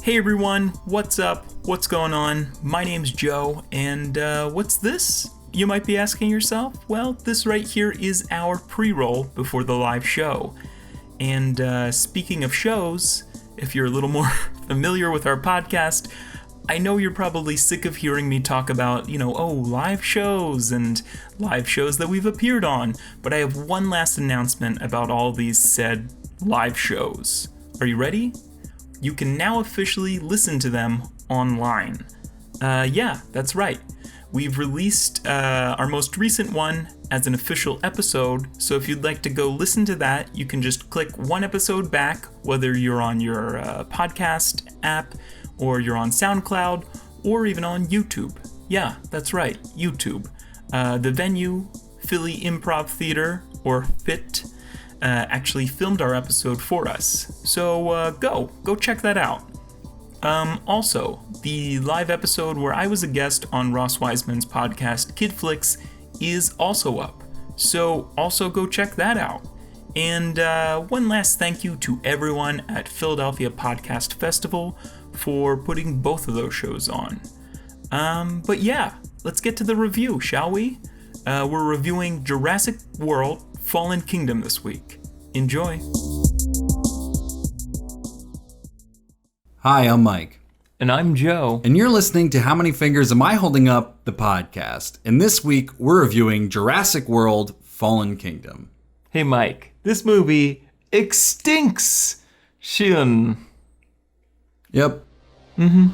Hey everyone, what's up? What's going on? My name's Joe, and what's this? You might be asking yourself. Well, this right here is our pre-roll before the live show. And speaking of shows, if you're a little more familiar with our podcast, I know you're probably sick of hearing me talk about, live shows and live shows that we've appeared on. But I have one last announcement about all these said live shows. Are you ready? You can now officially listen to them online. Yeah, that's right. We've released our most recent one as an official episode, so if you'd like to go listen to that, you can just click one episode back, whether you're on your podcast app, or you're on SoundCloud, or even on YouTube. Yeah, that's right, YouTube. The venue, Philly Improv Theater, or FIT, actually filmed our episode for us. So go check that out. Also, the live episode where I was a guest on Ross Wiseman's podcast Kid Flicks is also up. So also go check that out. And one last thank you to everyone at Philadelphia Podcast Festival for putting both of those shows on. But yeah, let's get to the review, shall we? We're reviewing Jurassic World Fallen Kingdom this week. Enjoy. Hi, I'm Mike. And I'm Joe. And you're listening to How Many Fingers Am I Holding Up? The podcast. And this week, we're reviewing Jurassic World Fallen Kingdom. Hey, Mike. This movie extinction. Yep. Mm-hmm.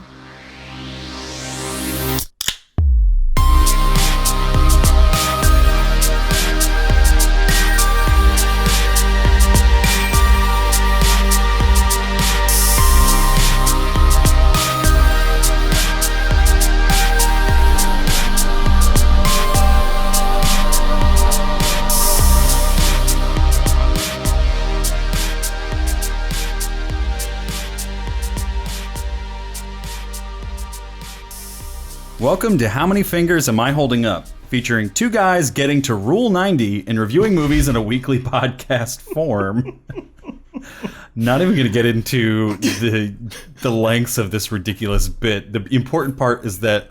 Welcome to How Many Fingers Am I Holding Up? Featuring two guys getting to Rule 90 and reviewing movies in a weekly podcast form. Not even going to get into the lengths of this ridiculous bit. The important part is that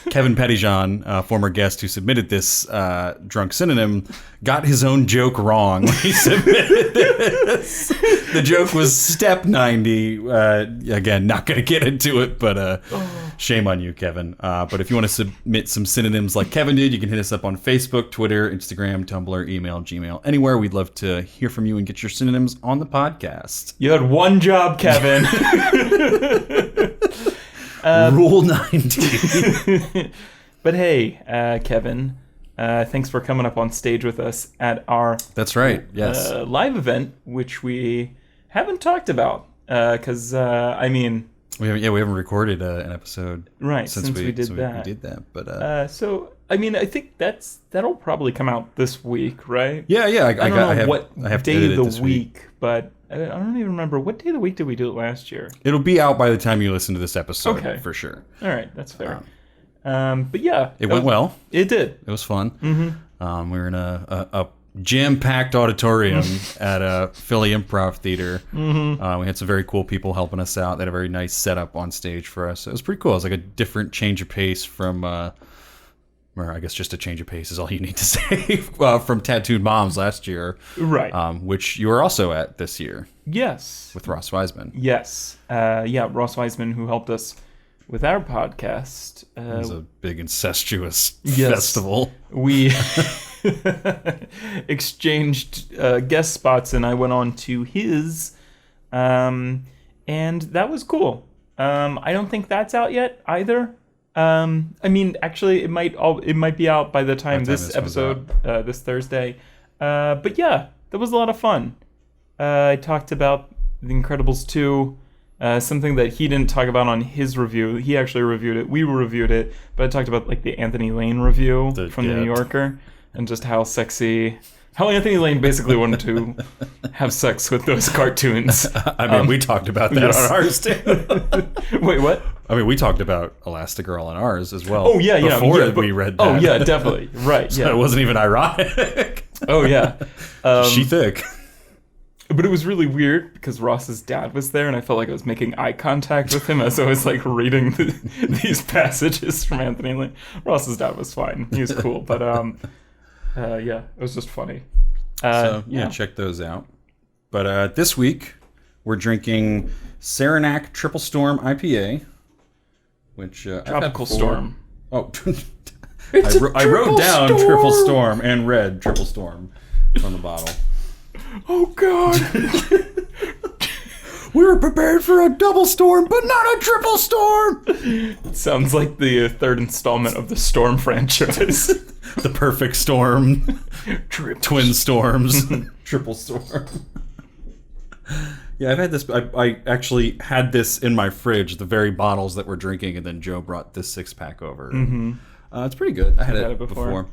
Kevin Pettyjohn, former guest who submitted this drunk synonym, got his own joke wrong when he submitted this. The joke was step 90. Again, not going to get into it, but shame on you, Kevin. But if you want to submit some synonyms like Kevin did, you can hit us up on Facebook, Twitter, Instagram, Tumblr, email, Gmail, anywhere. We'd love to hear from you and get your synonyms on the podcast. You had one job, Kevin. Rule 90. But hey, Kevin, thanks for coming up on stage with us at our That's right. Yes. Live event, which we haven't talked about because we haven't recorded an episode since we did that. We did that, but so I think that'll probably come out this week, right? Yeah. I don't know what I have day of the week, but I don't even remember what day of the week did we do it last year. It'll be out by the time you listen to this episode, okay, for sure. All right, that's fair. But yeah, it went well. It did. It was fun. Mm-hmm. We were in a jam-packed auditorium at a Philly Improv Theater. Mm-hmm. We had some very cool people helping us out. They had a very nice setup on stage for us. It was pretty cool. It was like a different change of pace from, or I guess just a change of pace is all you need to say, from Tattooed Moms last year. Right. Which you were also at this year. Yes. With Ross Wiseman. Yes. Ross Wiseman, who helped us with our podcast. It was a big incestuous festival. We exchanged guest spots, and I went on to his, and that was cool. I don't think that's out yet either. Actually, it might be out by the time this episode, this Thursday. But yeah, that was a lot of fun. I talked about The Incredibles 2. Something that he didn't talk about on his review. He actually reviewed it. We reviewed it, but I talked about the Anthony Lane review from the New Yorker, and just how Anthony Lane basically wanted to have sex with those cartoons. We talked about that on ours too. Wait, what? We talked about Elastigirl on ours as well. Oh yeah, before we read that. Oh yeah, definitely. Right. So it wasn't even ironic. Oh yeah. She thick. But it was really weird because Ross's dad was there, and I felt like I was making eye contact with him as I was like reading these passages from Anthony Lane. Ross's dad was fine; he was cool, but yeah, it was just funny. So check those out. But this week we're drinking Saranac Triple Storm IPA, which Tropical Storm. Oh, I wrote down storm. Triple Storm and read Triple Storm on the bottle. Oh God. We were prepared for a double storm, but not a triple storm. It sounds like the third installment of the Storm franchise. The perfect storm. Twin storms. Triple storm. Yeah, I've had this. I actually had this in my fridge, the very bottles that we're drinking, and then Joe brought this 6-pack over. Mm-hmm. It's pretty good. I had it before.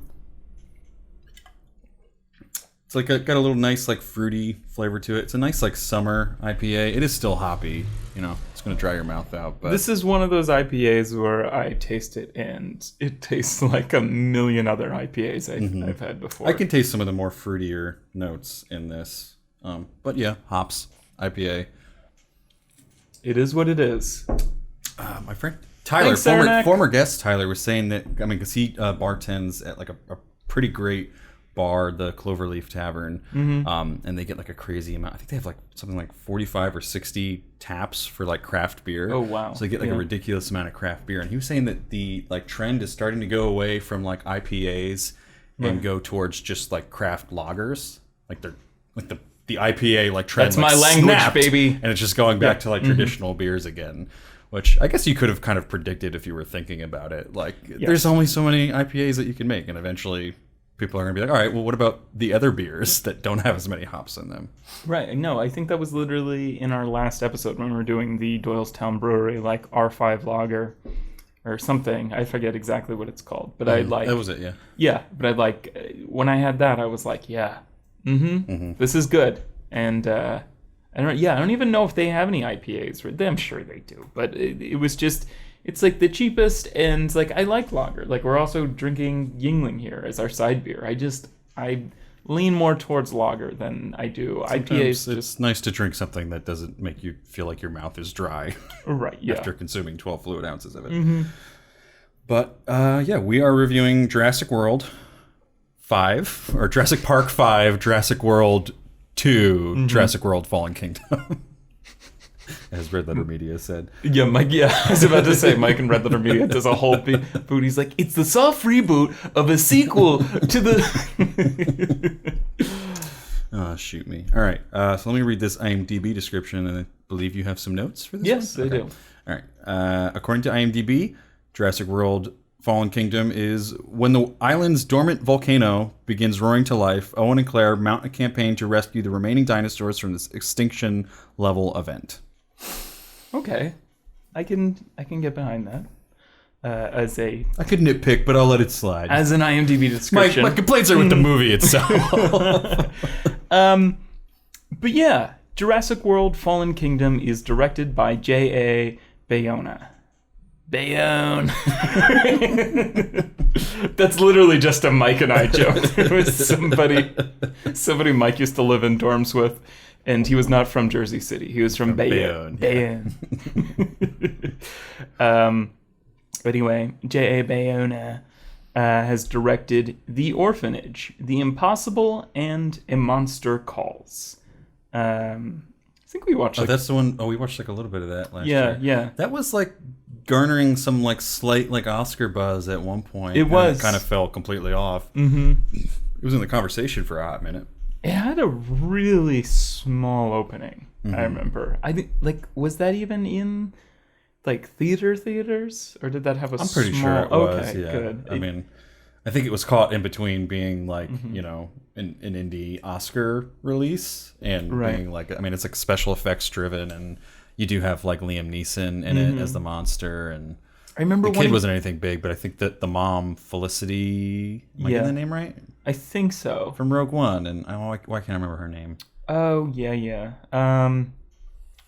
It's like got a little nice like fruity flavor to it. It's a nice like summer IPA. It is still hoppy, it's going to dry your mouth out. But this is one of those IPAs where I taste it and it tastes like a million other IPAs I've had before. I can taste some of the more fruitier notes in this. But yeah, hops, IPA. It is what it is. My friend Tyler, former guest Tyler, was saying that, because he bartends at like a pretty great bar, the Cloverleaf Tavern, and they get like a crazy amount. I think they have like something like 45 or 60 taps for like craft beer. Oh wow! So they get like a ridiculous amount of craft beer. And he was saying that the like trend is starting to go away from like IPAs and go towards just like craft lagers. Like they're like the IPA like trend. That's my language, baby. And it's just going back to like traditional beers again. Which I guess you could have kind of predicted if you were thinking about it. Like, there's only so many IPAs that you can make, and eventually people are going to be like, all right, well, what about the other beers that don't have as many hops in them? Right. No, I think that was literally in our last episode when we were doing the Doylestown Brewery, like R5 lager or something. I forget exactly what it's called, but I like... That was it, yeah. Yeah, but I like... When I had that, I was like, this is good. And... I don't even know if they have any IPAs. I'm sure they do, but it was just, it's like the cheapest, and like I like lager. Like we're also drinking Yingling here as our side beer. I lean more towards lager than I do IPAs. It's nice to drink something that doesn't make you feel like your mouth is dry, right? Yeah. After consuming 12 fluid ounces of it. But we are reviewing Jurassic World 5 or Jurassic Park 5, Jurassic World 2, Jurassic World Fallen Kingdom. As Red Letter Media said. Yeah, Mike, I was about to say, Mike and Red Letter Media does a whole boot. He's like, it's the soft reboot of a sequel to the... Oh, shoot me. All right, so let me read this IMDb description, and I believe you have some notes for this Yes, one? I do. All right. According to IMDb, Jurassic World Fallen Kingdom is when the island's dormant volcano begins roaring to life. Owen and Claire mount a campaign to rescue the remaining dinosaurs from this extinction level event. Okay, I can get behind that. I could nitpick, but I'll let it slide. As an IMDb description. My complaints are with the movie itself. But yeah, Jurassic World Fallen Kingdom is directed by J.A. Bayona. Bayonne. That's literally just a Mike and I joke. It was somebody Mike used to live in dorms with, and he was not from Jersey City. He was from Bayonne. Bayonne. But anyway, J.A. Bayona has directed The Orphanage, The Impossible, and A Monster Calls. I think we watched... that's the one... Oh, we watched like a little bit of that last year. Yeah. That was like garnering some like slight like Oscar buzz at one point. It was. It kind of fell completely off. It was in the conversation for a hot minute. It had a really small opening, I remember. I think, like, was that even in, like, theaters? Or did that have a small... I'm pretty sure it was, okay, yeah. good. I mean, I think it was caught in between being, like, an indie Oscar release and being, like... I mean, it's, like, special effects driven, and you do have, like, Liam Neeson in it as the monster, and... I remember the kid wasn't anything big, but I think that the mom, Felicity... Am I getting the name right? I think so. From Rogue One, and why can't I remember her name? Oh, yeah. I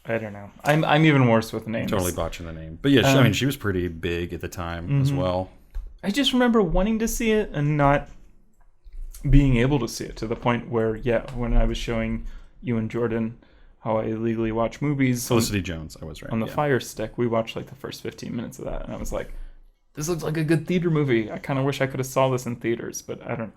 don't know. I'm even worse with names. Totally botching the name. But yeah, she was pretty big at the time as well. I just remember wanting to see it and not being able to see it, to the point where, when I was showing you and Jordan how I illegally watch movies. Felicity Jones, I was right. On the Fire Stick, we watched like the first 15 minutes of that, and I was like, this looks like a good theater movie. I kind of wish I could have saw this in theaters, but I don't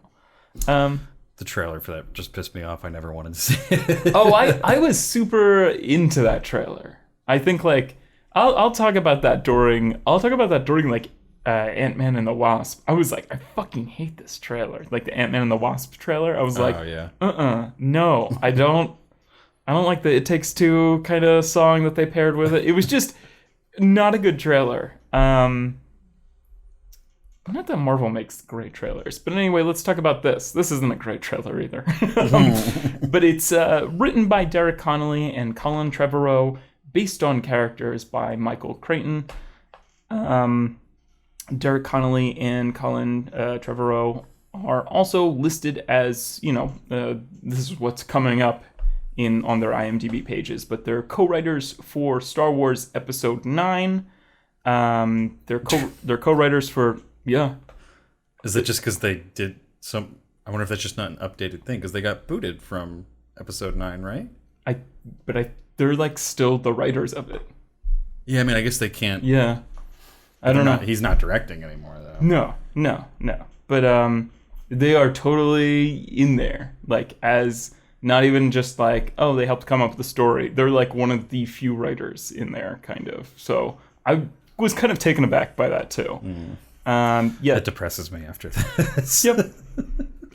know. The trailer for that just pissed me off. I never wanted to see it. Oh, I was super into that trailer. I think like I'll talk about that during like Ant-Man and the Wasp. I was like, I fucking hate this trailer. Like the Ant-Man and the Wasp trailer. I was like, no, I don't like the It Takes Two kind of song that they paired with it. It was just not a good trailer. Not that Marvel makes great trailers, but anyway, let's talk about this. This isn't a great trailer either. But it's written by Derek Connolly and Colin Trevorrow, based on characters by Michael Crichton. Derek Connolly and Colin Trevorrow are also listed as, this is what's coming up on their IMDb pages, but they're co-writers for Star Wars Episode 9. They're co-writers for... Yeah. Is that just because they did some... I wonder if that's just not an updated thing, because they got booted from Episode 9, right? They're like still the writers of it. Yeah, I mean, I guess they can't... Yeah. I don't know. He's not directing anymore, though. No. But they are totally in there. Like, as... Not even just like, oh, they helped come up with the story. They're like one of the few writers in there, kind of. So I was kind of taken aback by that, too. Yeah. It depresses me after this. Yep.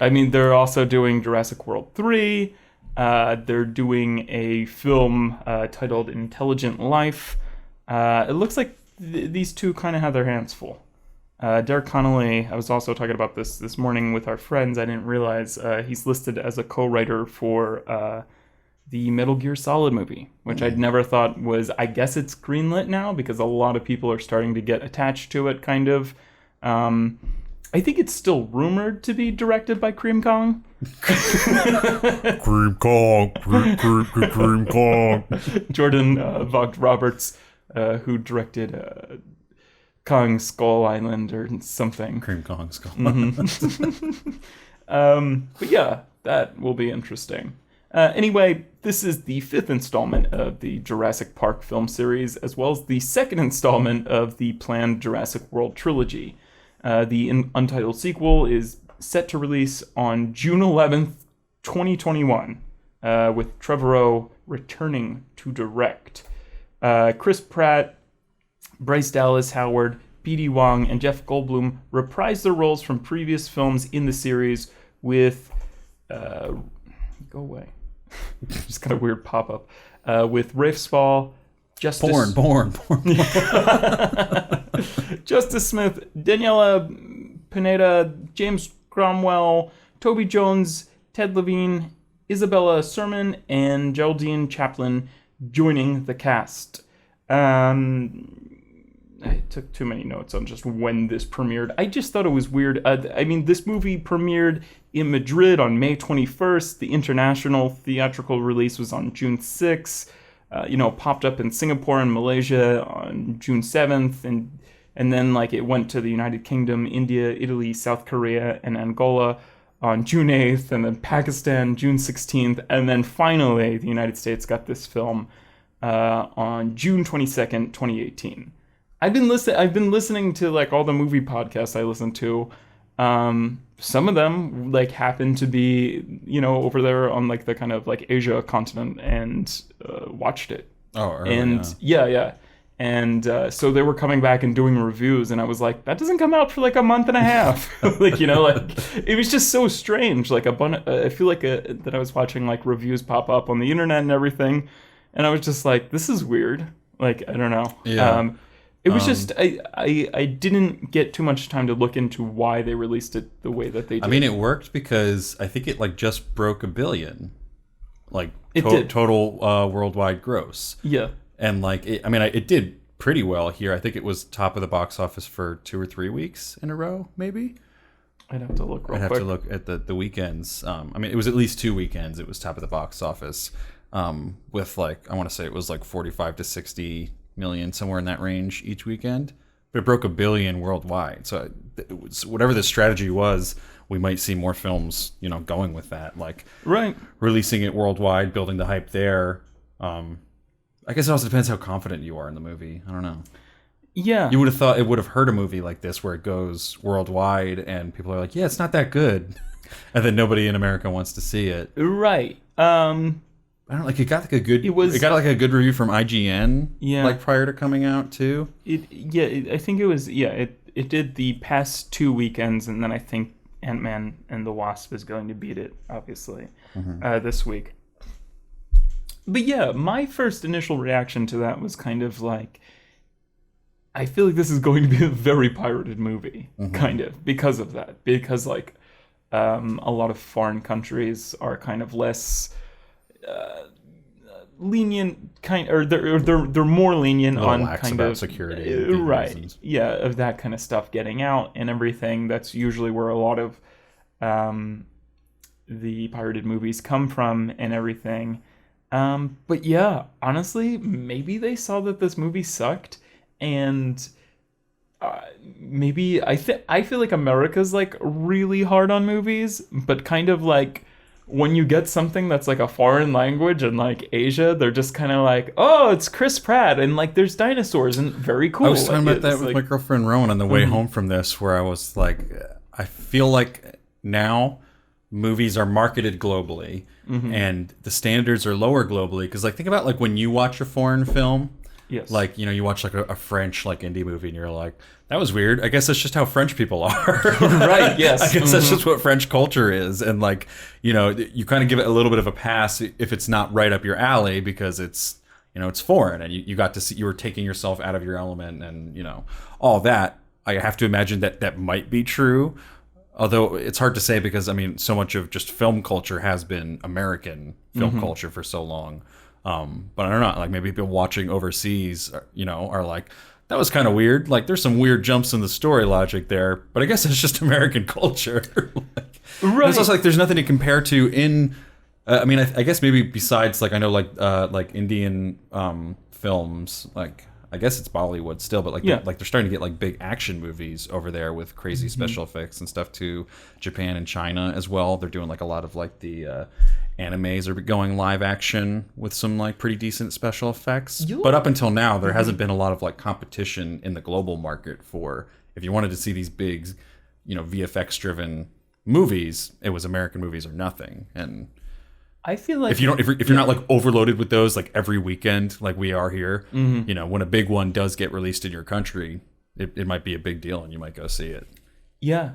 I mean, they're also doing Jurassic World 3. They're doing a film titled Intelligent Life. It looks like these two kind of have their hands full. Derek Connolly, I was also talking about this morning with our friends. I didn't realize he's listed as a co-writer for the Metal Gear Solid movie, which I'd never thought was... I guess it's greenlit now because a lot of people are starting to get attached to it, kind of. I think it's still rumored to be directed by Cream Kong. Cream Kong. Cream Kong. Jordan Vogt Roberts, who directed... Kong Skull Island or something. Cream Kong Skull Island. But yeah, that will be interesting. Anyway, this is the 5th installment of the Jurassic Park film series, as well as the 2nd installment of the planned Jurassic World trilogy. The untitled sequel is set to release on June 11th, 2021, with Trevorrow returning to direct. Chris Pratt, Bryce Dallas Howard, B.D. Wong, and Jeff Goldblum reprised their roles from previous films in the series with... go away. Just kind of weird pop-up. With Rafe Spall, Justice... Born. Justice Smith, Daniela Pineda, James Cromwell, Toby Jones, Ted Levine, Isabella Sermon, and Geraldine Chaplin joining the cast. I took too many notes on just when this premiered. I just thought it was weird. I mean, this movie premiered in Madrid on May 21st. The international theatrical release was on June 6th. Popped up in Singapore and Malaysia on June 7th. And then, like, it went to the United Kingdom, India, Italy, South Korea, and Angola on June 8th. And then Pakistan, June 16th. And then finally, the United States got this film on June 22nd, 2018. I've been listening to like all the movie podcasts I listen to. Some of them like happen to be, over there on like the kind of like Asia continent and watched it. Oh, early, and yeah. And so they were coming back and doing reviews, and I was like, that doesn't come out for like a month and a half. Like, it was just so strange. Like I feel like that I was watching like reviews pop up on the internet and everything, and I was just like, this is weird. Like, I don't know. Yeah. It was just, I didn't get too much time to look into why they released it the way that they did. I mean, it worked because I think it like just broke $1 billion, like total worldwide gross. Yeah. And like, it did pretty well here. I think it was top of the box office for 2 or 3 weeks in a row, maybe. I'd have to look real quick. I'd have to look at the weekends. It was at least 2 weekends. It was top of the box office with like, I want to say it was like 45 to 60 million, somewhere in that range each weekend. But it broke 1 billion worldwide. So it was, whatever the strategy was, we might see more films, going with that, like Right. releasing it worldwide, building the hype there. I guess it also depends how confident you are in the movie. I don't know. Yeah. You would have thought it would have hurt a movie like this where it goes worldwide and people are like, yeah, it's not that good. And then nobody in America wants to see it. Right. I don't it got like a good a good review from IGN like prior to coming out too. I think it was it did the past 2 weekends, and then I think Ant-Man and the Wasp is going to beat it, obviously, this week. But yeah, my first initial reaction to that was kind of like, I feel like this is going to be a very pirated movie, kind of, because of that. Because, like, a lot of foreign countries are kind of less lenient, or they're more lenient on kind of security, right? Reasons. Yeah, of that kind of stuff getting out and everything. That's usually where a lot of the pirated movies come from and everything. But yeah, honestly, maybe they saw that this movie sucked, and maybe I feel like America's like really hard on movies, but kind of like when you get something that's like a foreign language and like Asia, they're just kind of like, oh, it's Chris Pratt and like there's dinosaurs and very cool. I was talking about that with my girlfriend Rowan on the way home from this, where I was like, I feel like now movies are marketed globally and the standards are lower globally, because like think about like when you watch a foreign film. Yes. Like, you watch like a French like indie movie and you're like, that was weird. I guess that's just how French people are. Right, yes. I guess that's just what French culture is. And like, you kind of give it a little bit of a pass if it's not right up your alley, because it's, it's foreign and you got to see, you were taking yourself out of your element and, all that. I have to imagine that might be true. Although it's hard to say because, I mean, so much of just film culture has been American film culture for so long. But I don't know, like maybe people watching overseas, are like, that was kind of weird. Like there's some weird jumps in the story logic there, but I guess it's just American culture. Right. It's also like there's nothing to compare to in, I mean, I guess maybe besides like, I know like Indian films, like I guess it's Bollywood still, but like they're starting to get like big action movies over there with crazy special effects and stuff too. Japan and China as well. They're doing like a lot of like the animes are going live action with some like pretty decent special effects. But up until now, there hasn't been a lot of like competition in the global market for, if you wanted to see these big, VFX driven movies, it was American movies or nothing. And I feel like if you're not like overloaded with those like every weekend like we are here, when a big one does get released in your country, it might be a big deal and you might go see it. Yeah.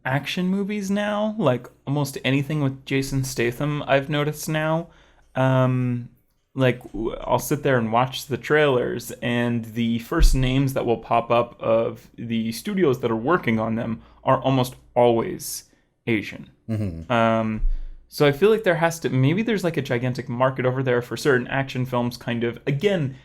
Action movies now, like almost anything with Jason Statham, I've noticed now. Like I'll sit there and watch the trailers, and the first names that will pop up of the studios that are working on them are almost always Asian. So I feel like there's like a gigantic market over there for certain action films, kind of, again,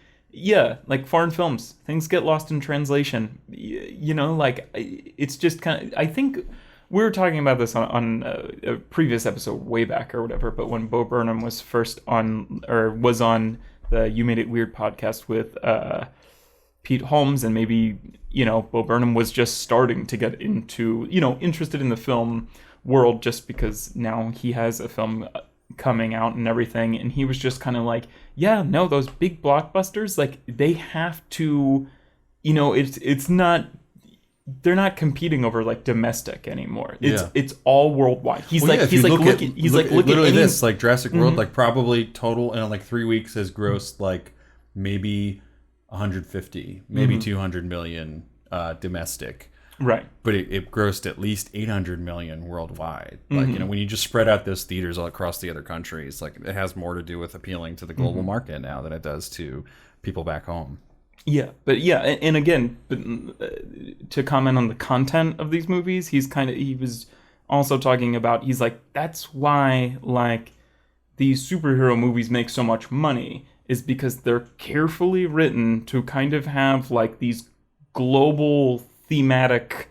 like foreign films, things get lost in translation, like it's just kind of, I think we were talking about this on a previous episode way back or whatever, but when Bo Burnham was on the You Made It Weird podcast with Pete Holmes, and maybe, Bo Burnham was just starting to get into, interested in the film world just because now he has a film coming out and everything, and he was just kind of like, those big blockbusters, like they have to, it's not, they're not competing over like domestic anymore. It's all worldwide. He's looking literally this like Jurassic World, like probably total in like 3 weeks has grossed like maybe 150, maybe 200 million domestic. Right. But it grossed at least 800 million worldwide. Like, when you just spread out those theaters all across the other countries, like it has more to do with appealing to the global market now than it does to people back home. Yeah, but and again, to comment on the content of these movies, he was also talking about, he's like, that's why like these superhero movies make so much money, is because they're carefully written to kind of have like these global thematic,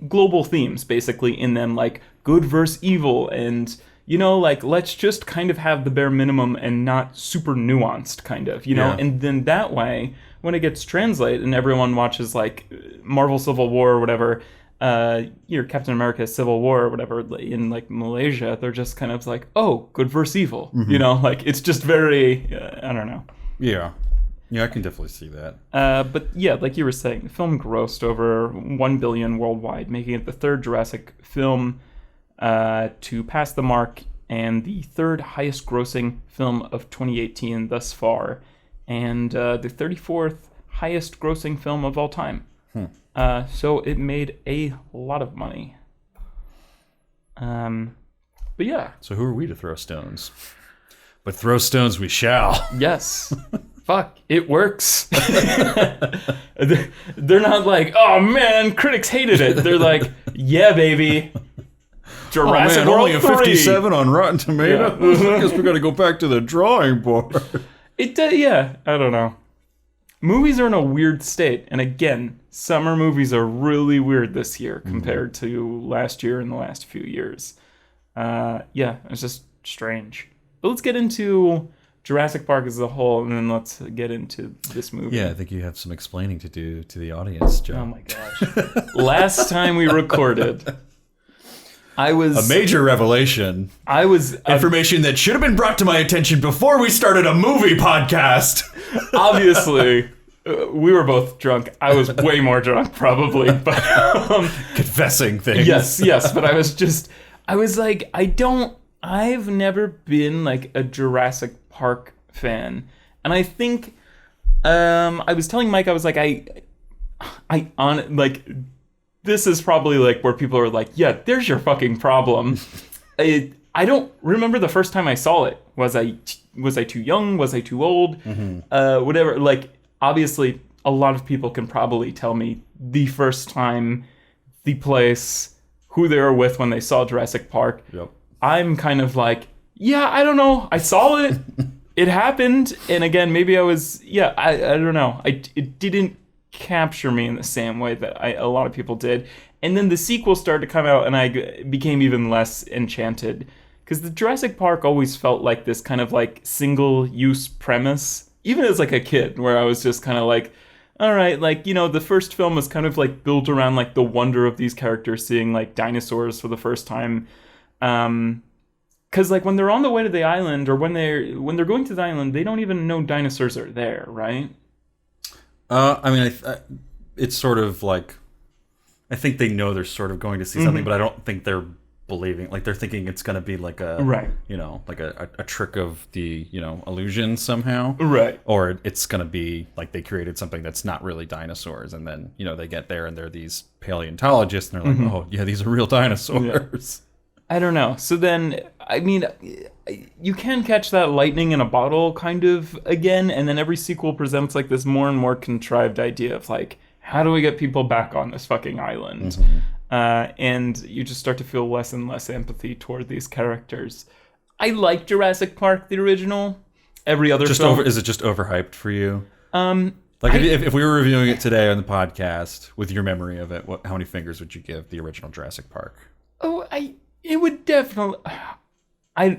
global themes basically in them, like good versus evil, and like let's just kind of have the bare minimum and not super nuanced kind of, and then that way when it gets translated and everyone watches like Marvel Civil War or whatever, Captain America Civil War or whatever in like Malaysia, they're just kind of like, oh, good versus evil. Like it's just very, I don't know. Yeah. Yeah, I can definitely see that. But yeah, like you were saying, the film grossed over $1 billion worldwide, making it the third Jurassic film to pass the mark and the third highest grossing film of 2018 thus far, and the 34th highest grossing film of all time. So it made a lot of money. But yeah. So who are we to throw stones? But throw stones we shall. Yes. Fuck, it works. They're not like, oh man, critics hated it. They're like, yeah, baby. Jurassic World only a 57 on Rotten Tomatoes. Yeah. I guess we got to go back to the drawing board. Yeah, I don't know. Movies are in a weird state, and again, summer movies are really weird this year compared to last year and the last few years. It's just strange. But let's get into Jurassic Park as a whole, and then let's get into this movie. Yeah, I think you have some explaining to do to the audience, Joe. Oh my gosh. Last time we recorded, I was... A major revelation. Information that should have been brought to my attention before we started a movie podcast. Obviously, we were both drunk. I was way more drunk, probably. But confessing things. Yes, but I was like, I've never been like a Jurassic Park fan. And I think I was telling Mike, I was like, this is probably like where people are like, yeah, there's your fucking problem. I don't remember the first time I saw it. Was I too young? Was I too old? Whatever. Like, obviously, a lot of people can probably tell me the first time, the place, who they were with when they saw Jurassic Park. Yep. I'm kind of like, yeah, I don't know. I saw it. It happened. And again, maybe I was, I don't know. It didn't capture me in the same way that a lot of people did. And then the sequel started to come out and I became even less enchanted. Because the Jurassic Park always felt like this kind of like single-use premise. Even as like a kid, where I was just kind of like, all right, like, the first film was kind of like built around like the wonder of these characters seeing like dinosaurs for the first time. Because like when they're on the way to the island, or when they're going to the island, they don't even know dinosaurs are there, right? I mean, it's sort of like, I think they know they're sort of going to see something, but I don't think they're believing, like they're thinking it's going to be like a, right, like a trick of the, illusion somehow. Right. Or it's going to be like they created something that's not really dinosaurs. And then, they get there and they're these paleontologists and they're like, oh yeah, these are real dinosaurs. Yeah. I don't know. So then, I mean, you can catch that lightning in a bottle kind of again. And then every sequel presents like this more and more contrived idea of like, how do we get people back on this fucking island? And you just start to feel less and less empathy toward these characters. I like Jurassic Park, the original. Every other film... Is it just overhyped for you? If we were reviewing it today on the podcast, with your memory of it, how many fingers would you give the original Jurassic Park? Oh, it would definitely...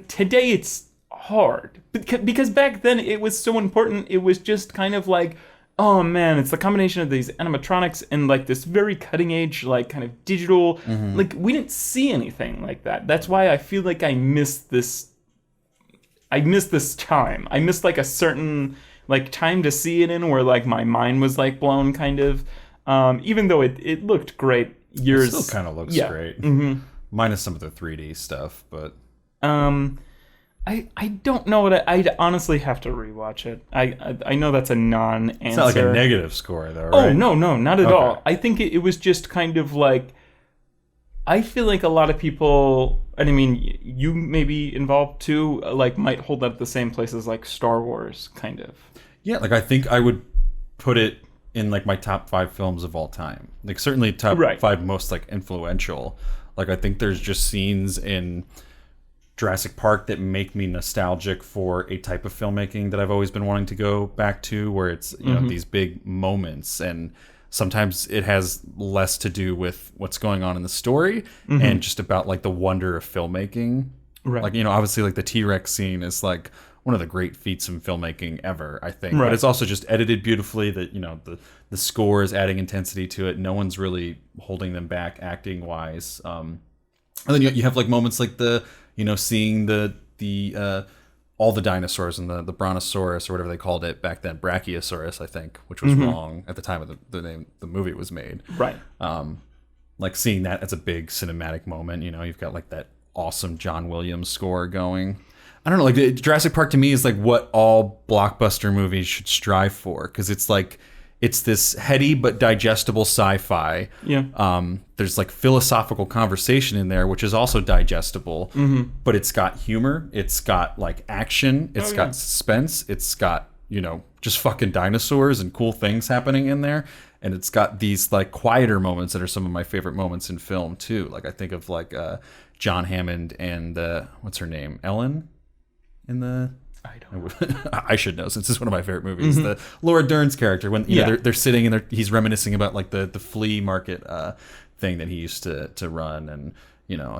Today it's hard. Because back then it was so important. It was just kind of like... Oh man, it's the combination of these animatronics and like this very cutting edge, like kind of digital, like we didn't see anything like that. That's why I feel like I missed this time. I missed like a certain like time to see it in where like my mind was like blown kind of, even though it looked great years. It still kind of looks great. Minus some of the 3D stuff, but. I don't know what I'd honestly have to rewatch it. I know that's a non-answer. It's not like a negative score though, right? Oh, no, not at all. I think it was just kind of like, I feel like a lot of people, and I mean, you may be involved too, like might hold that at the same place as like Star Wars, kind of. Yeah, like I think I would put it in like my top 5 films of all time. Like certainly top 5 most like influential. Like I think there's just scenes in Jurassic Park that make me nostalgic for a type of filmmaking that I've always been wanting to go back to, where it's these big moments, and sometimes it has less to do with what's going on in the story and just about like the wonder of filmmaking. Right. Like, obviously like the T-Rex scene is like one of the great feats in filmmaking ever, I think. Right. But it's also just edited beautifully. That the score is adding intensity to it. No one's really holding them back acting wise. And then you have like moments like seeing the all the dinosaurs and the brontosaurus or whatever they called it back then, brachiosaurus, I think, which was wrong at the time of the movie was made. Right. Like seeing that as a big cinematic moment. You've got like that awesome John Williams score going. I don't know, like Jurassic Park to me is like what all blockbuster movies should strive for, because it's like it's this heady but digestible sci-fi. Yeah. There's like philosophical conversation in there, which is also digestible, but it's got humor. It's got like action. It's got suspense. It's got, just fucking dinosaurs and cool things happening in there. And it's got these like quieter moments that are some of my favorite moments in film too. Like I think of like John Hammond and what's her name? Ellen in the... I don't know. I should know since it's one of my favorite movies. The Laura Dern's character, when they're sitting and he's reminiscing about like the flea market thing that he used to run, and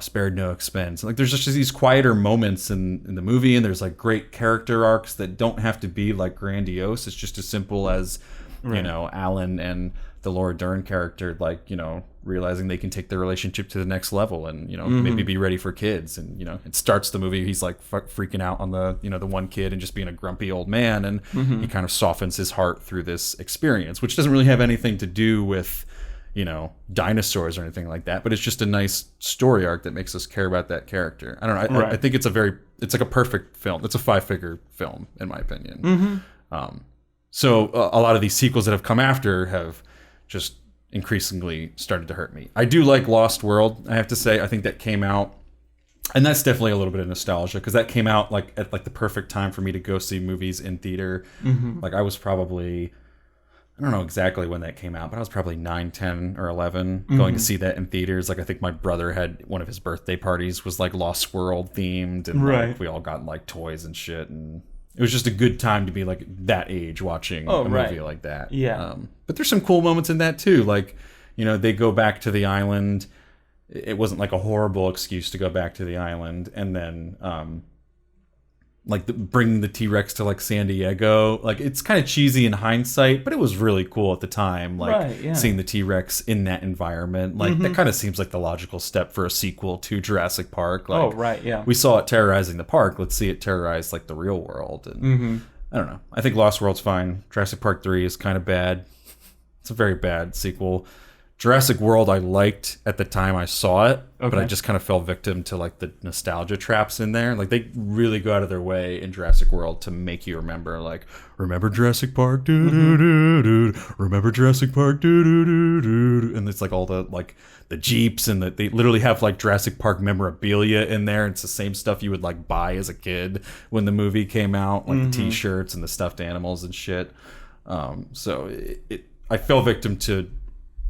spared no expense. Like there's just these quieter moments in the movie, and there's like great character arcs that don't have to be like grandiose. It's just as simple as Alan and the Laura Dern character, like realizing they can take their relationship to the next level, and maybe be ready for kids. And it starts the movie, he's like freaking out on the the one kid and just being a grumpy old man, and he kind of softens his heart through this experience, which doesn't really have anything to do with dinosaurs or anything like that, but it's just a nice story arc that makes us care about that character. I don't know. I think it's like a perfect film. It's a 5-figure film in my opinion. So a lot of these sequels that have come after have just increasingly started to hurt me. I do like Lost World, I have to say. I think that came out, and that's definitely a little bit of nostalgia, because that came out like at like the perfect time for me to go see movies in theater. Like I was probably, I don't know exactly when that came out, but I was probably 9, 10, or 11 going to see that in theaters. Like I think my brother had one of his birthday parties was like Lost World themed, and like, we all got like toys and shit, and it was just a good time to be like that age watching a movie like that. Yeah. But there's some cool moments in that too. Like, they go back to the island. It wasn't like a horrible excuse to go back to the island. And then, bringing the T-Rex to like San Diego. Like it's kind of cheesy in hindsight, but it was really cool at the time. Like seeing the T-Rex in that environment. Like that kind of seems like the logical step for a sequel to Jurassic Park. Like, we saw it terrorizing the park. Let's see it terrorize like the real world. And I don't know. I think Lost World's fine. Jurassic Park 3 is kind of bad. It's a very bad sequel. Jurassic World I liked at the time I saw it, but I just kind of fell victim to like the nostalgia traps in there. Like they really go out of their way in Jurassic World to make you remember, like, remember Jurassic Park, remember Jurassic Park, and it's like all the like the Jeeps, and they literally have like Jurassic Park memorabilia in there. It's the same stuff you would like buy as a kid when the movie came out, like the T-shirts and the stuffed animals and shit. So I fell victim to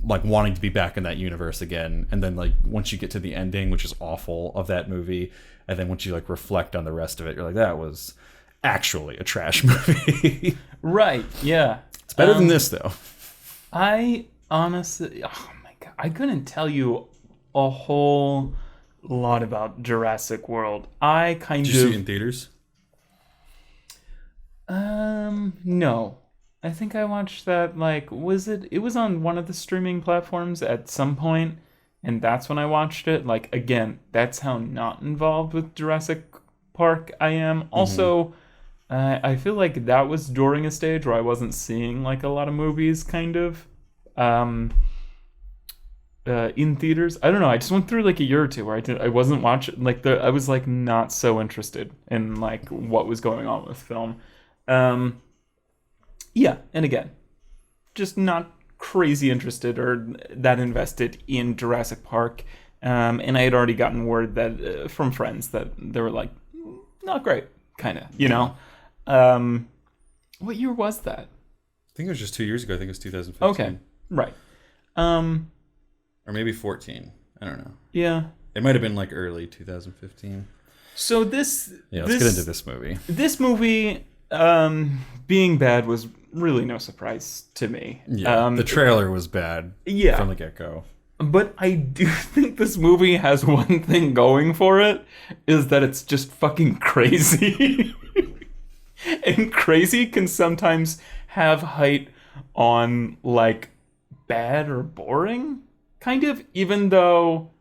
like wanting to be back in that universe again, and then like once you get to the ending, which is awful, of that movie, and then once you like reflect on the rest of it, you're like, that was actually a trash movie. Right. Yeah. It's better than this though. I honestly, oh my god, I couldn't tell you a whole lot about Jurassic World. Did you see it in theaters? No. I think I watched that, like, it was on one of the streaming platforms at some point, and that's when I watched it. Like, again, that's how not involved with Jurassic Park I am. Also, I feel like that was during a stage where I wasn't seeing, like, a lot of movies, kind of, in theaters. I don't know, I just went through, like, a year or two where I wasn't watching, like, I was, like, not so interested in, like, what was going on with film. Yeah, and again, just not crazy interested or that invested in Jurassic Park. And I had already gotten word that from friends that they were like, not great, kind of, What year was that? I think it was just 2 years ago. I think it was 2015. Okay, right. Or maybe 14. I don't know. Yeah. It might have been like early 2015. So let's get into this movie. This movie, being bad was really no surprise to me. Yeah, the trailer was bad from the get-go. But I do think this movie has one thing going for it, is that it's just fucking crazy. and crazy can sometimes have height on like bad or boring, kind of, even though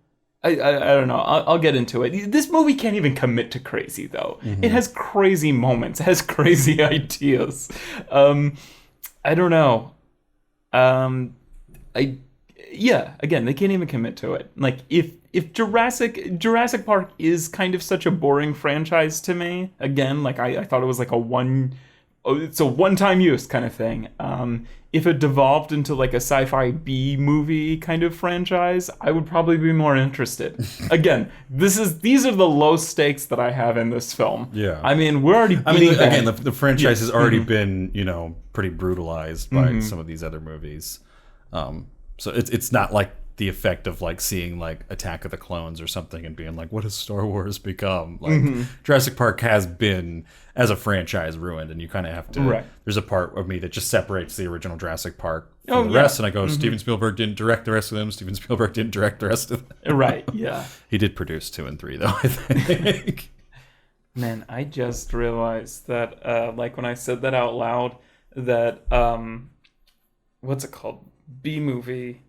I don't know. I'll get into it. This movie can't even commit to crazy, though. It has crazy moments. It has crazy ideas. I don't know. Again, they can't even commit to it. Like, if Jurassic Park is kind of such a boring franchise to me, again, like I thought it was like it's a one-time use kind of thing. If it devolved into like a sci-fi B movie kind of franchise, I would probably be more interested. Again, these are the low stakes that I have in this film. Yeah. I mean, we're already again, the franchise has already been, pretty brutalized by some of these other movies. So it's not like the effect of like seeing like Attack of the Clones or something and being like, what has Star Wars become? Like Jurassic Park has been, as a franchise, ruined, and you kind of have to. Right. There's a part of me that just separates the original Jurassic Park from the rest, and I go, Steven Spielberg didn't direct the rest of them. Steven Spielberg didn't direct the rest of them. Right. Yeah. He did produce 2 and 3 though, I think. Man, I just realized that like when I said that out loud, that what's it called? B movie.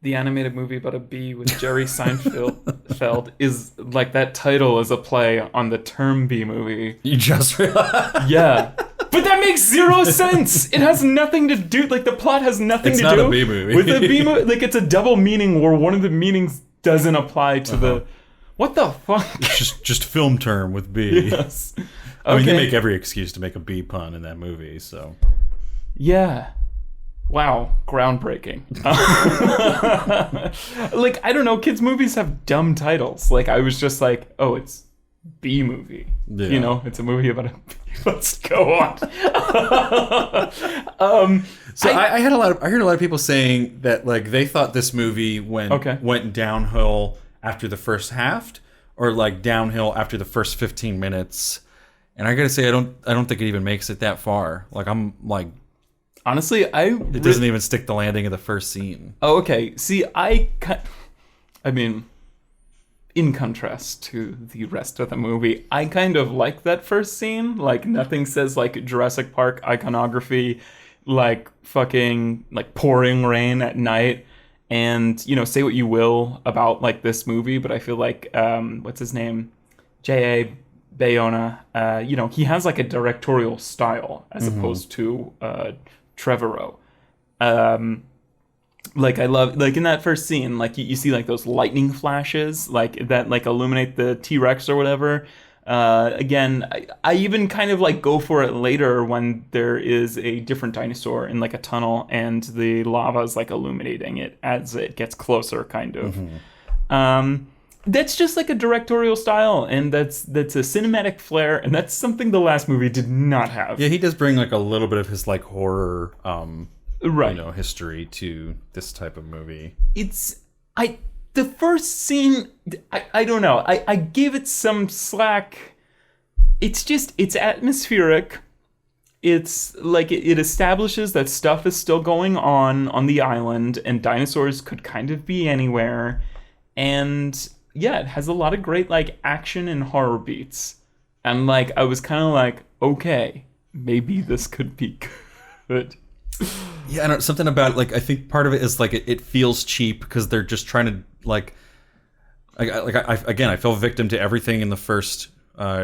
The animated movie about a bee with Jerry Seinfeld is like, that title is a play on the term B movie. You just realized? Yeah. But that makes zero sense. It has nothing to do, like the plot has nothing to do with a B movie. With a B movie. Like, it's a double meaning where one of the meanings doesn't apply to the... What the fuck? It's just film term with B. Yes. I mean, they make every excuse to make a B pun in that movie, so... Yeah. Wow, groundbreaking. Like, I don't know, kids' movies have dumb titles. Like, I was just like, oh, it's B movie. Yeah. It's a movie about a... Let's go on. I heard a lot of people saying that like they thought this movie went downhill after the first half, or like downhill after the first 15 minutes. And I gotta say, I don't think it even makes it that far. Like, I'm like... Honestly, it doesn't even stick the landing of the first scene. Oh, okay. See, I mean, in contrast to the rest of the movie, I kind of like that first scene. Like, nothing says like Jurassic Park iconography, like fucking like pouring rain at night. And, say what you will about like this movie, but I feel like what's his name? J.A. Bayona, he has like a directorial style as opposed to Trevorrow. Like, I love, like, in that first scene, like, you see like those lightning flashes like that, like, illuminate the T-Rex or whatever. Again, I even kind of like go for it later when there is a different dinosaur in like a tunnel and the lava is like illuminating it as it gets closer, kind of. That's just like a directorial style, and that's a cinematic flair, and that's something the last movie did not have. Yeah, he does bring like a little bit of his like horror, right, history to this type of movie. The first scene, I don't know. I give it some slack. It's atmospheric. It's like it establishes that stuff is still going on the island, and dinosaurs could kind of be anywhere, and yeah, it has a lot of great like action and horror beats. And like, I was kind of like, okay, maybe this could be good. Yeah, I know something about like, I think part of it is like it feels cheap because they're just trying to like I fell victim to everything in the first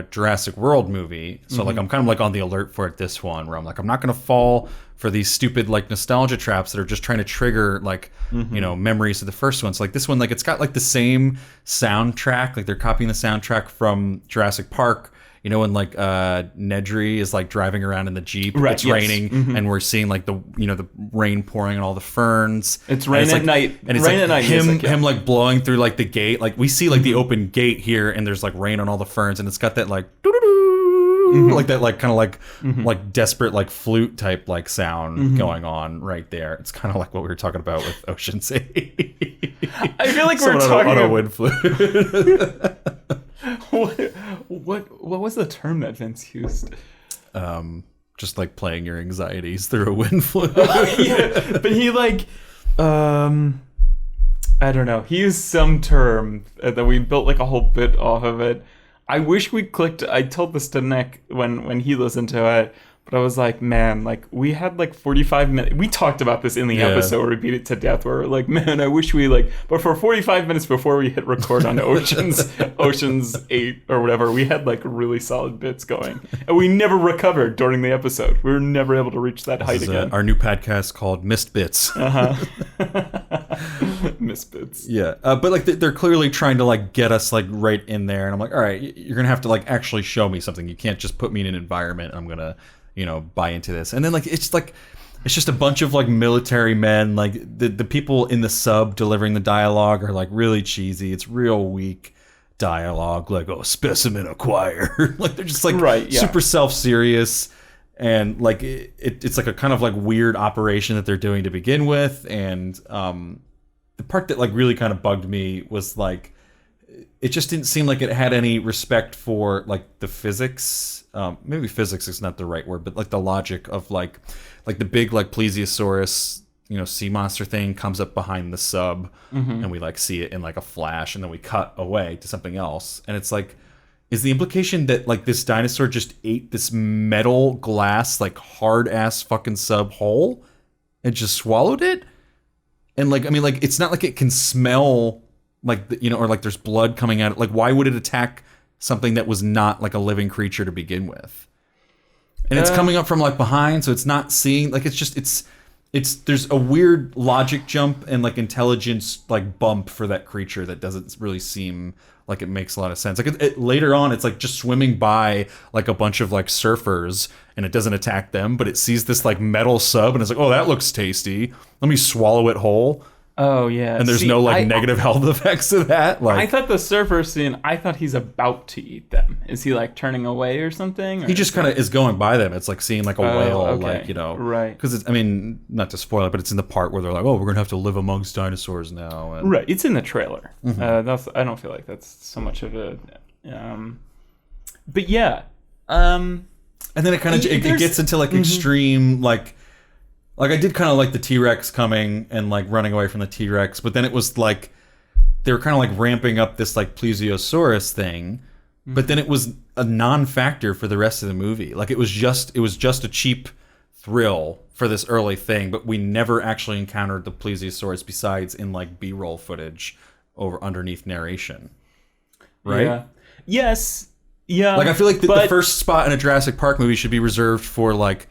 Jurassic World movie. So like, I'm kind of like on the alert for it this one, where I'm like, I'm not going to fall for these stupid like nostalgia traps that are just trying to trigger like memories of the first ones. Like this one, like it's got like the same soundtrack, like they're copying the soundtrack from Jurassic Park. When like Nedry is like driving around in the Jeep, right, it's raining, and we're seeing like the the rain pouring on all the ferns. It's rain at night, and it's like him like blowing through like the gate. Like we see like the open gate here, and there's like rain on all the ferns, and it's got that like like that like kind of like like desperate like flute type like sound going on right there. It's kind of like what we were talking about with Ocean's 8. I feel like we're talking on a wind flute. What was the term that Vince used? Just like playing your anxieties through a wind flute. Yeah, but he like I don't know. He used some term that we built like a whole bit off of it. I wish we clicked. I told this to Nick when he listened to it, but I was like, man, like we had like 45 minutes. We talked about this in the episode, repeat it to death. Where we're like, man, I wish we but for 45 minutes before we hit record on Ocean's 8 or whatever, we had like really solid bits going, and we never recovered during the episode. We were never able to reach that height again. Our new podcast called Missed Bits. Missed Bits. Yeah, but like they're clearly trying to like get us like right in there, and I'm like, all right, you're gonna have to like actually show me something. You can't just put me in an environment and I'm gonna buy into this. And then like it's just a bunch of like military men. Like the people in the sub delivering the dialogue are like really cheesy. It's real weak dialogue, like, oh, specimen acquired. Like they're just like super self-serious, and like it's like a kind of like weird operation that they're doing to begin with. And the part that like really kind of bugged me was like it just didn't seem like it had any respect for like the physics. Maybe physics is not the right word, but like the logic of like the big like plesiosaurus, sea monster thing comes up behind the sub, and we like see it in like a flash, and then we cut away to something else, and it's like, is the implication that like this dinosaur just ate this metal glass like hard ass fucking sub whole and just swallowed it? And like, I mean, like it's not like it can smell like or like there's blood coming out. Like, why would it attack something that was not like a living creature to begin with? And it's coming up from like behind, so it's not seeing, like it's there's a weird logic jump and like intelligence like bump for that creature that doesn't really seem like it makes a lot of sense. Like later on, it's like just swimming by like a bunch of like surfers, and it doesn't attack them, but it sees this like metal sub and it's like, oh, that looks tasty. Let me swallow it whole. Oh yeah, and there's no like negative health effects of that. Like, I thought the surfer scene, I thought he's about to eat them. Is he like turning away or something? Or he just kind of is going by them. It's like seeing like a whale, like right? Because it's, I mean, not to spoil it, but it's in the part where they're like, oh, we're gonna have to live amongst dinosaurs now. And right, it's in the trailer. I don't feel like that's so much of a. But yeah, and then it kind of it gets into like extreme like. Like, I did kind of like the T-Rex coming and, like, running away from the T-Rex, but then it was, like, they were kind of, like, ramping up this, like, plesiosaurus thing, but then it was a non-factor for the rest of the movie. Like, it was just a cheap thrill for this early thing, but we never actually encountered the plesiosaurus besides in, like, B-roll footage over underneath narration. Right? Yeah. Yes. Yeah. Like, I feel like the first spot in a Jurassic Park movie should be reserved for, like,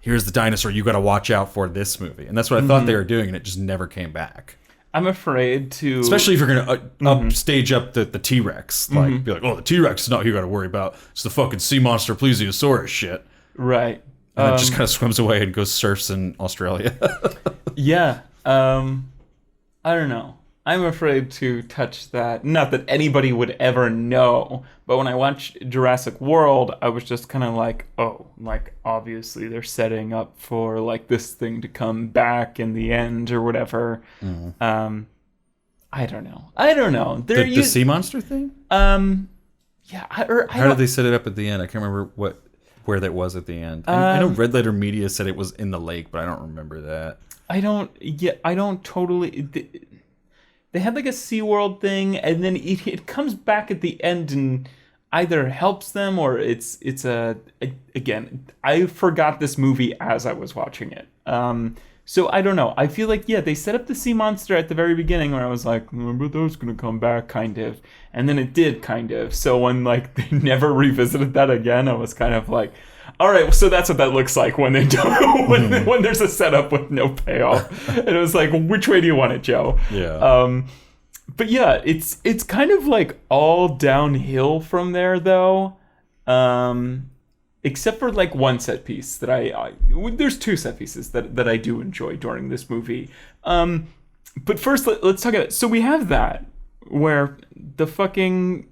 here's the dinosaur you got to watch out for this movie. And that's what I thought they were doing, and it just never came back. I'm afraid to... Especially if you're going to stage up the T-Rex. Like, be like, oh, the T-Rex is not who you got to worry about. It's the fucking sea monster plesiosaurus shit. Right. And then just kind of swims away and goes surfs in Australia. Yeah. I don't know. I'm afraid to touch that. Not that anybody would ever know, but when I watched Jurassic World, I was just kind of like, oh, like, obviously they're setting up for, like, this thing to come back in the end or whatever. I don't know. The sea monster thing? Yeah. How did they set it up at the end? I can't remember where that was at the end. I know Red Letter Media said it was in the lake, but I don't remember that. I don't totally... They had like a SeaWorld thing, and then it comes back at the end and either helps them or it's again, I forgot this movie as I was watching it. So I don't know. I feel like, yeah, they set up the sea monster at the very beginning where I was like, remember those gonna come back, kind of. And then it did, kind of. So when like they never revisited that again, I was kind of like, all right, so that's what that looks like when they do when there's a setup with no payoff. And it was like, which way do you want it, Joe? Yeah. But yeah, it's kind of like all downhill from there, though. Except for like one set piece that there's two set pieces that I do enjoy during this movie. But first, let's talk about it. So we have that where the fucking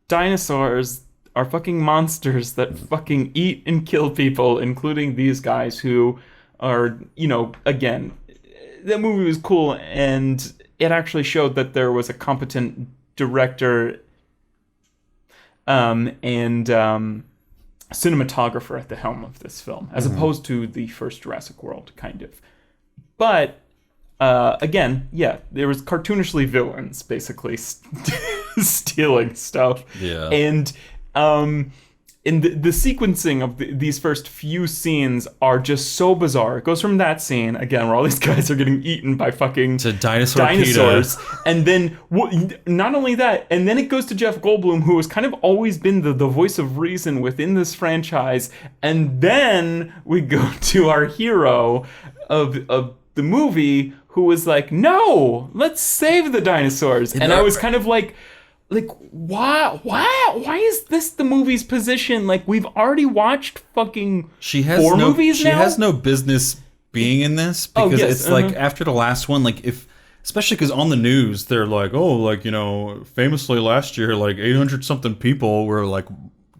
dinosaurs are fucking monsters that fucking eat and kill people, including these guys who are, again, that movie was cool, and it actually showed that there was a competent director and cinematographer at the helm of this film, as opposed to the first Jurassic World, kind of. But, again, yeah, there was cartoonishly villains, basically, stealing stuff. Yeah. And in the sequencing of these first few scenes are just so bizarre. It goes from that scene, again, where all these guys are getting eaten by fucking to dinosaurs. PETA. And then, not only that, and then it goes to Jeff Goldblum, who has kind of always been the voice of reason within this franchise. And then we go to our hero of the movie, who was like, no, let's save the dinosaurs. And I was kind of like, why is this the movie's position? Like, we've already watched fucking four movies now? She has no business being in this, because it's like, after the last one, like, especially because on the news, they're like, oh, like, you know, famously last year, like, 800 something people were, like,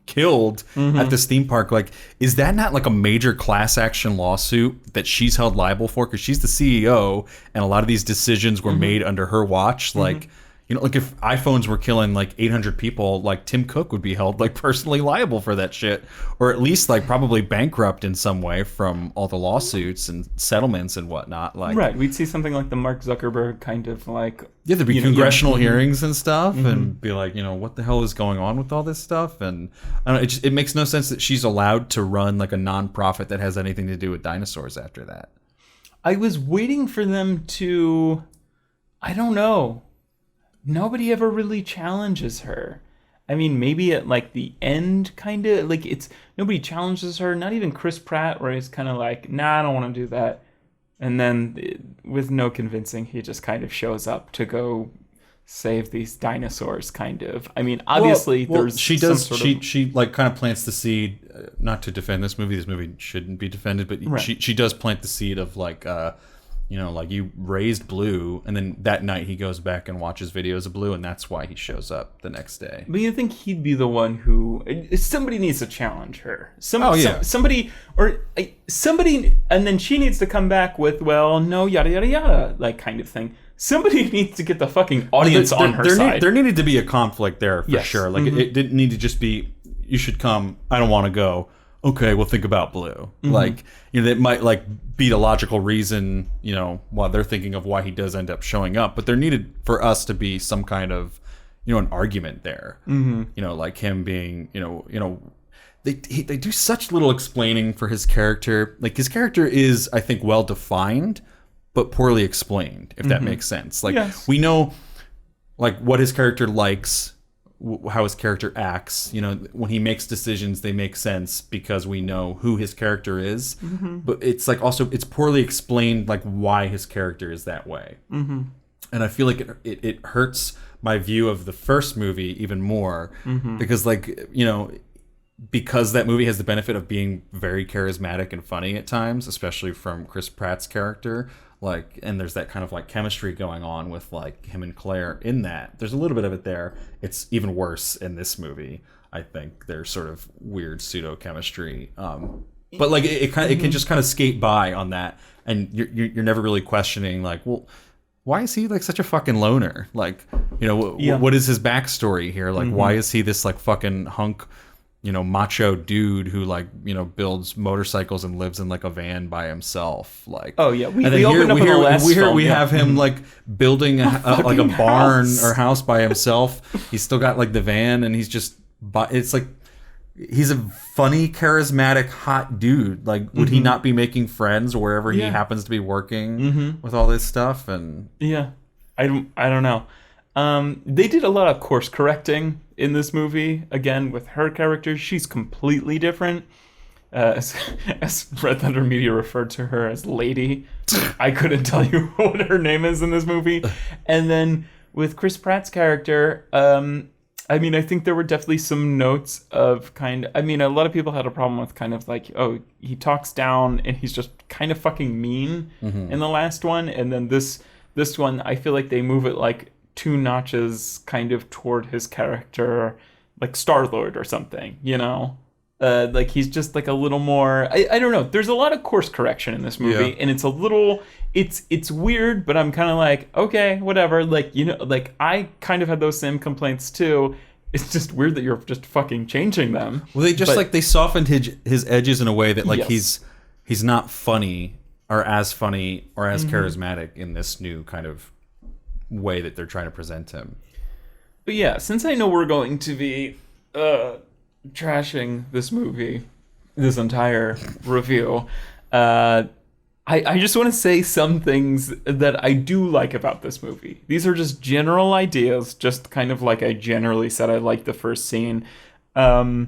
killed at this theme park. Like, is that not like a major class action lawsuit that she's held liable for? Because she's the CEO, and a lot of these decisions were made under her watch. Like, you know, like, if iPhones were killing like 800 people, like, Tim Cook would be held like personally liable for that shit, or at least like probably bankrupt in some way from all the lawsuits and settlements and whatnot. Like, right, we'd see something like the Mark Zuckerberg kind of like, yeah, there'd be congressional hearings and stuff, and be like, you know, what the hell is going on with all this stuff? And I don't know, it makes no sense that she's allowed to run like a nonprofit that has anything to do with dinosaurs after that. I was waiting for them to, I don't know. Nobody ever really challenges her. I mean, maybe at like the end, kind of like, it's nobody challenges her. Not even Chris Pratt, where he's kind of like, nah, I don't want to do that. And then with no convincing, he just kind of shows up to go save these dinosaurs, kind of. I mean, obviously, there's she like kind of plants the seed, not to defend this movie. This movie shouldn't be defended, but she does plant the seed of like, you know, like, you raised Blue, and then that night he goes back and watches videos of Blue, and that's why he shows up the next day. But you think he'd be the one who, somebody needs to challenge her. Somebody, and then she needs to come back with, well, no, yada yada yada, like, kind of thing. Somebody needs to get the fucking audience on her side. There needed to be a conflict there for sure. Like, it didn't need to just be, you should come, I don't want to go. Okay, we'll think about Blue. Like, you know, that might like be the logical reason, you know, while they're thinking of why he does end up showing up. But there needed for us to be some kind of, you know, an argument there. You know, like him being, you know, they do such little explaining for his character. Like, his character is, I think, well defined, but poorly explained, if that makes sense. Like, we know, like, what his character likes, how his character acts. You know, when he makes decisions, they make sense because we know who his character is. But it's like, also, it's poorly explained, like, why his character is that way. And I feel like it hurts my view of the first movie even more, because, like, you know, because that movie has the benefit of being very charismatic and funny at times, especially from Chris Pratt's character. Like, and there's that kind of like chemistry going on with like him and Claire in that. There's a little bit of it there. It's even worse in this movie. I think there's sort of weird pseudo chemistry. But like it can just kind of skate by on that, and you're never really questioning like, well, why is he like such a fucking loner? Like, you know, what is his backstory here? Like, why is he this like fucking hunk, you know, macho dude who like, you know, builds motorcycles and lives in like a van by himself? Like, oh yeah, we opened up in the last film. We have him like building like a barn or house by himself. He's still got like the van, and he's just, it's like, he's a funny, charismatic, hot dude. Like, would he not be making friends wherever he happens to be working with all this stuff? And I don't know. They did a lot of course correcting in this movie. Again, with her character, she's completely different. As Red Thunder Media referred to her as Lady. I couldn't tell you what her name is in this movie. And then with Chris Pratt's character, I mean, I think there were definitely some notes of kind of, I mean, a lot of people had a problem with kind of like, oh, he talks down and he's just kind of fucking mean in the last one. And then this one, I feel like they move it like 2 notches kind of toward his character, like Star-Lord or something, you know? Like, he's just like a little more, I don't know. There's a lot of course correction in this movie, and it's a little, it's weird, but I'm kind of like, okay, whatever. Like, you know, like, I kind of had those same complaints too. It's just weird that you're just fucking changing them. Well, they softened his edges in a way that, like, he's not funny or as charismatic in this new kind of way that they're trying to present him. But yeah, since I know we're going to be trashing this movie, this entire review, I just want to say some things that I do like about this movie. These are just general ideas, just kind of like I generally said I like the first scene. But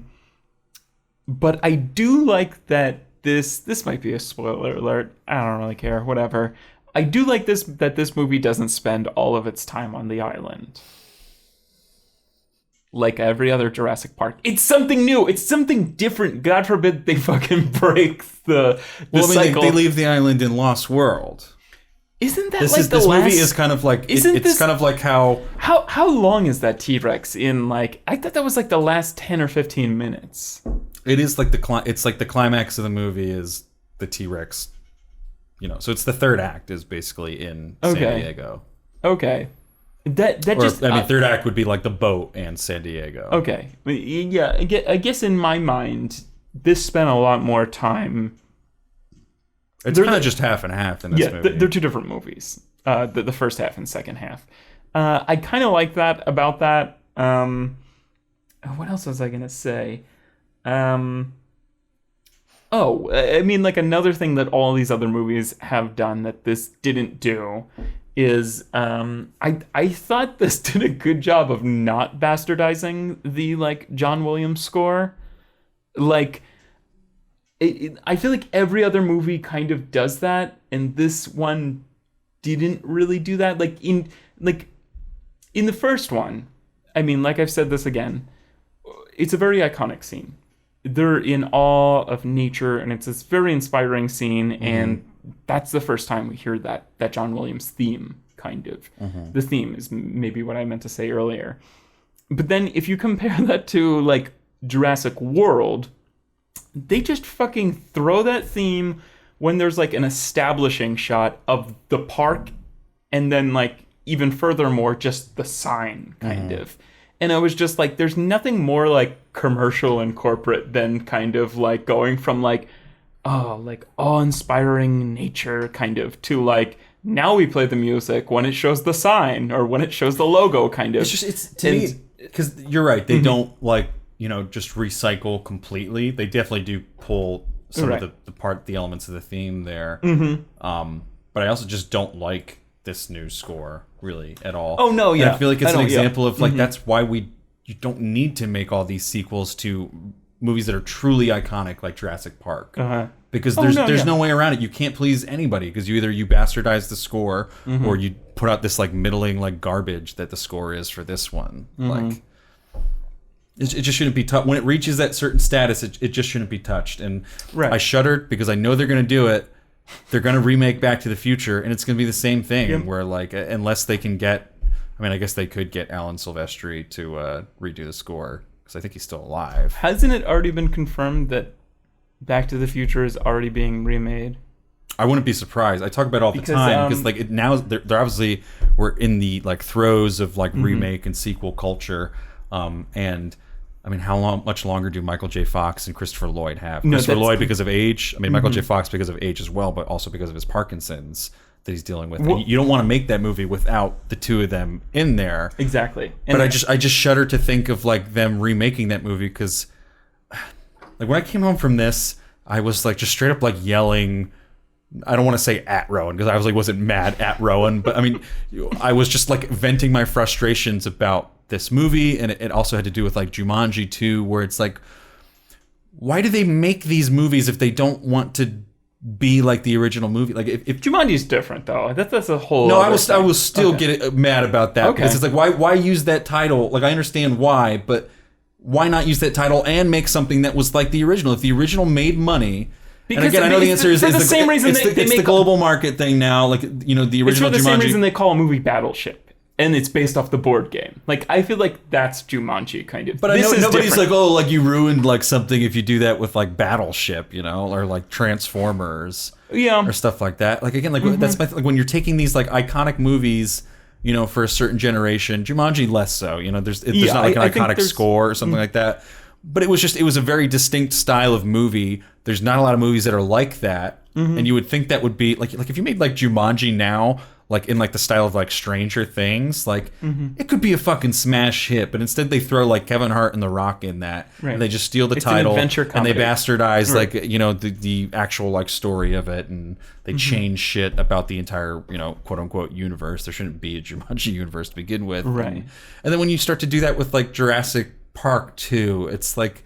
I do like that this might be a spoiler alert. I don't really care, whatever. I do like that this movie doesn't spend all of its time on the island. Like every other Jurassic Park. It's something new. It's something different. God forbid they fucking break the cycle. They leave the island in Lost World. Isn't that this movie is kind of like it's kind of like how long is that T-Rex in? Like, I thought that was like the last 10 or 15 minutes. It is like the climax of the movie is the T-Rex. So it's the third act is basically in San Diego. Okay. Third act would be like the boat and San Diego. Okay. Yeah, I guess in my mind, this spent a lot more time. It's kind of just half and half in this movie. They're two different movies. The first half and second half. I kind of like that about that. What else was I going to say? Like another thing that all these other movies have done that this didn't do is I thought this did a good job of not bastardizing the John Williams score. I feel like every other movie kind of does that, and this one didn't really do that. In the first one, like I've said this again, it's a very iconic scene. They're in awe of nature, and it's this very inspiring scene, and that's the first time we hear that John Williams theme, kind of. The theme is maybe what I meant to say earlier. But then if you compare that to, Jurassic World, they just fucking throw that theme when there's, an establishing shot of the park, and then, even furthermore, just the sign, kind of. And I was just like, there's nothing more, commercial and corporate than kind of, going from, awe-inspiring nature kind of to now we play the music when it shows the sign or when it shows the logo kind of. It's to me, because you're right, they don't just recycle completely. They definitely do pull some of the elements of the theme there. But I also just don't like this new score really at all. Oh no, yeah. And I feel like it's an example of that's why you don't need to make all these sequels to movies that are truly iconic like Jurassic Park. Because there's no way around it. You can't please anybody because you bastardize the score or you put out this middling garbage that the score is for this one. It just shouldn't be touched. When it reaches that certain status, it just shouldn't be touched. And I shuddered because I know they're going to do it. They're going to remake Back to the Future, and it's going to be the same thing where unless they can get, I guess they could get Alan Silvestri to redo the score because I think he's still alive. Hasn't it already been confirmed that Back to the Future is already being remade? I wouldn't be surprised. I talk about it all the time because now they're obviously we're in the throes of remake and sequel culture, and how much longer do Michael J. Fox and Christopher Lloyd have? Christopher Lloyd because of age. Michael J. Fox because of age as well, but also because of his Parkinson's that he's dealing with. And you don't want to make that movie without the two of them in there. Exactly. But I just shudder to think of them remaking that movie because when I came home from this, I was just straight up yelling. I don't want to say at Rowan because I wasn't mad at Rowan, but I was just venting my frustrations about this movie, and it also had to do with Jumanji 2, where it's why do they make these movies if they don't want to be like the original movie? If Jumanji's different though, that's a whole. No, I will still get mad about that because it's why use that title? I understand why, but why not use that title and make something that was like the original? If the original made money. Because and again, I know the answer is the same reason it's the global market thing now. The original Jumanji. It's for the same reason they call a movie Battleship, and it's based off the board game. I feel like that's Jumanji kind of. But I know nobody's different. You ruined something if you do that with Battleship, or Transformers, or stuff like that. That's my when you're taking these iconic movies, for a certain generation. Jumanji less so. There's not an iconic score or something like that. But it was a very distinct style of movie. There's not a lot of movies that are like that, and you would think that would be if you made Jumanji now, like in like the style of like Stranger Things, like it could be a fucking smash hit, but instead they throw like Kevin Hart and The Rock in that, and they just steal the title an adventure and they comedy. bastardize like the actual like story of it, and they change shit about the entire quote unquote universe. There shouldn't be a Jumanji universe to begin with, right? And then when you start to do that with like Jurassic Park 2, it's like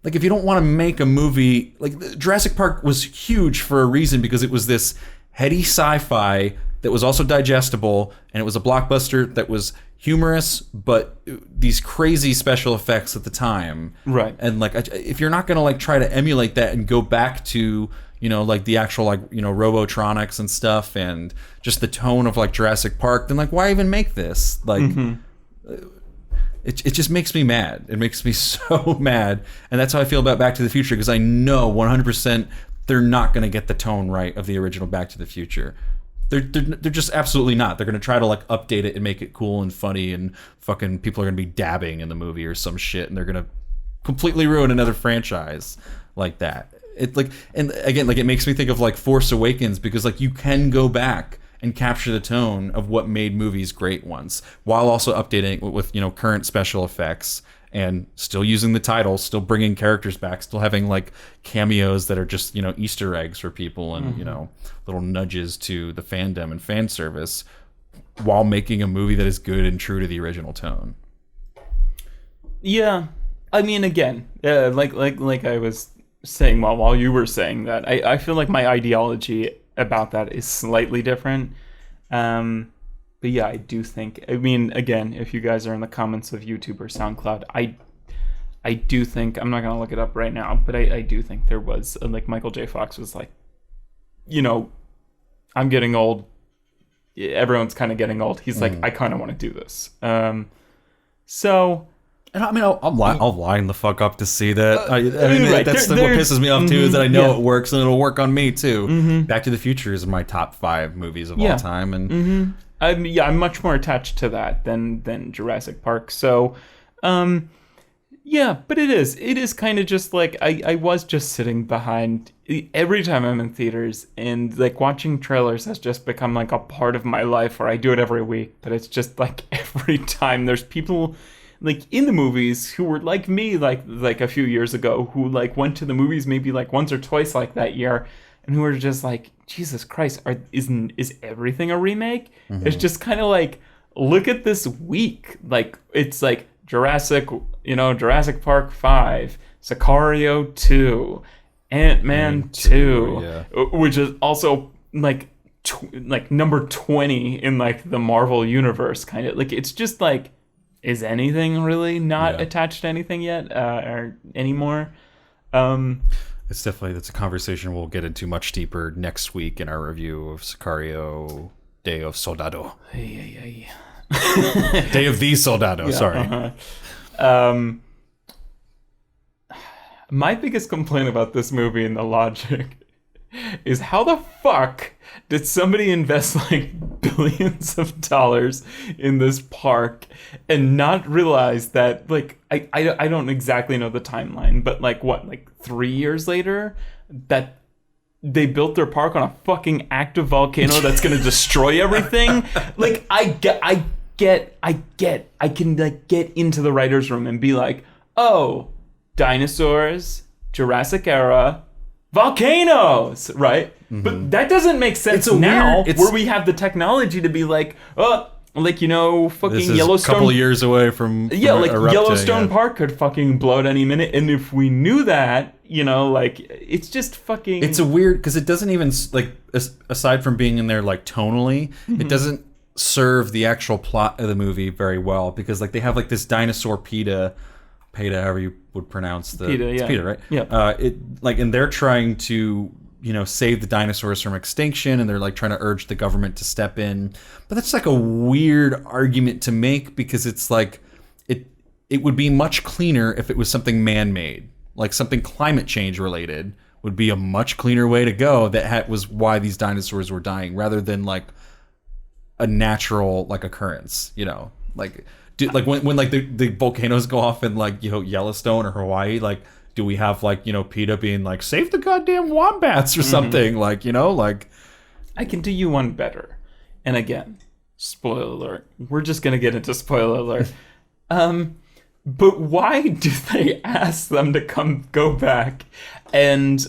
if you don't want to make a movie like Jurassic Park was huge for a reason, because it was this heady sci-fi that was also digestible, and it was a blockbuster that was humorous, but these crazy special effects at the time. Right. And like, if you're not going to like try to emulate that and go back to, like the actual like, Robotronics and stuff and just the tone of like Jurassic Park, then like, why even make this? Like, it just makes me mad. It makes me so mad. And that's how I feel about Back to the Future, because I know 100% they're not going to get the tone right of the original Back to the Future. They're just absolutely not. They're going to try to like update it and make it cool and funny, and fucking people are going to be dabbing in the movie or some shit, and they're going to completely ruin another franchise like that. It like, and again, like it makes me think of like Force Awakens, because like you can go back and capture the tone of what made movies great once, while also updating it with current special effects, and still using the title, still bringing characters back, still having like cameos that are just Easter eggs for people, and little nudges to the fandom and fan service, while making a movie that is good and true to the original tone. Yeah, I mean, again, like I was saying while you were saying that, I feel like my ideology about that is slightly different. But yeah, I do think, I mean, again, if you guys are in the comments of YouTube or SoundCloud, I do think, I'm not going to look it up right now, but I do think there was, like, Michael J. Fox was like, I'm getting old. Everyone's kind of getting old. He's like, I kind of want to do this. So... And I mean, I'll line the fuck up to see that. I mean, right. that's what pisses me off too, is that I know it works, and it'll work on me too. Back to the Future is my top 5 movies of all time, and I'm much more attached to that than Jurassic Park. So, yeah, but it is kind of just like I was just sitting behind every time I'm in theaters, and like watching trailers has just become like a part of my life, where I do it every week. But it's just like every time there's people like in the movies who were like me, like a few years ago, who like went to the movies maybe like once or twice like that year, and who are just like, Jesus Christ, is everything a remake? It's just kind of like, look at this week, like it's like Jurassic Park 5, Sicario 2, Ant-Man 2, which is also like number 20 in like the Marvel universe, kind of like, it's just like, is anything really not attached to anything yet or anymore? That's a conversation we'll get into much deeper next week in our review of Sicario Day of Soldado. Day of the Soldado, sorry. My biggest complaint about this movie and the logic is, how the fuck did somebody invest like billions of dollars in this park and not realize that, like, I don't exactly know the timeline, but like 3 years later, that they built their park on a fucking active volcano that's gonna destroy everything? Like, I can like get into the writer's room and be like, oh, dinosaurs, Jurassic era, volcanoes, right? But that doesn't make sense now, where we have the technology to be like, oh, like, fucking this is Yellowstone. A couple years away from like erupting, Yellowstone Park could fucking blow at any minute. And if we knew that, like, it's just fucking. It's a weird, because it doesn't even, like, aside from being in there like tonally, it doesn't serve the actual plot of the movie very well, because like they have like this dinosaur PETA, however you would pronounce the PETA, it's PETA, right? Yeah. And they're trying to save the dinosaurs from extinction, and they're like trying to urge the government to step in. But that's like a weird argument to make, because it's like it would be much cleaner if it was something man-made, like something climate change related would be a much cleaner way to go. That was why these dinosaurs were dying, rather than like a natural like occurrence, like. Like when like the volcanoes go off in like Yellowstone or Hawaii, like do we have like PETA being like, save the goddamn wombats or something, like like. I can do you one better. and again, spoiler alert. We're just gonna get into spoiler alert. But why do they ask them to go back and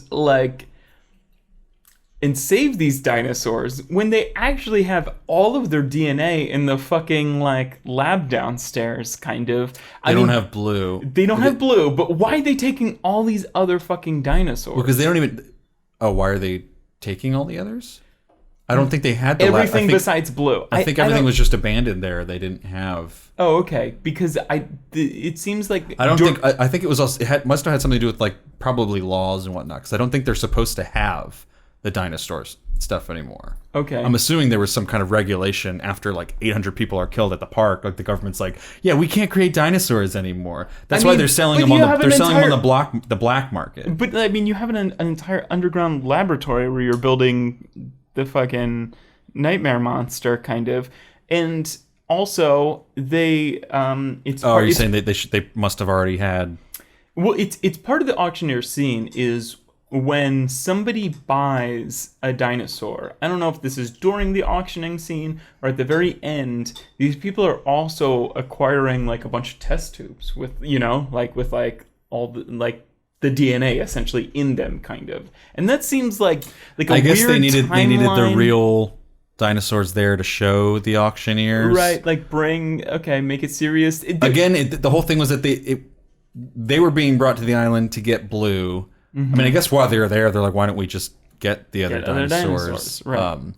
and save these dinosaurs when they actually have all of their DNA in the fucking lab downstairs, kind of? They don't have Blue. They don't have Blue, but why are they taking all these other fucking dinosaurs? Because they don't even... Oh, why are they taking all the others? I don't think they had everything besides Blue. I think everything was just abandoned there. They didn't have... Oh, okay. Because it seems like... I think it was also... must have had something to do with probably laws and whatnot. Because I don't think they're supposed to have the dinosaurs stuff anymore. Okay. I'm assuming there was some kind of regulation after 800 people are killed at the park. The government's yeah, we can't create dinosaurs anymore. That's why they're selling them on the black market. But you have an entire underground laboratory where you're building the fucking nightmare monster, kind of, and also they are you saying that they must have already had? Well, it's part of the auctioneer scene is when somebody buys a dinosaur. I don't know if this is during the auctioning scene or at the very end. These people are also acquiring a bunch of test tubes with all the DNA essentially in them, kind of. And that seems like a I guess weird they needed the real dinosaurs there to show the auctioneers, right? Make it serious. The whole thing was that they were being brought to the island to get Blue. Mm-hmm. I mean, I guess while they were there, they're why don't we just get the other dinosaurs? Right.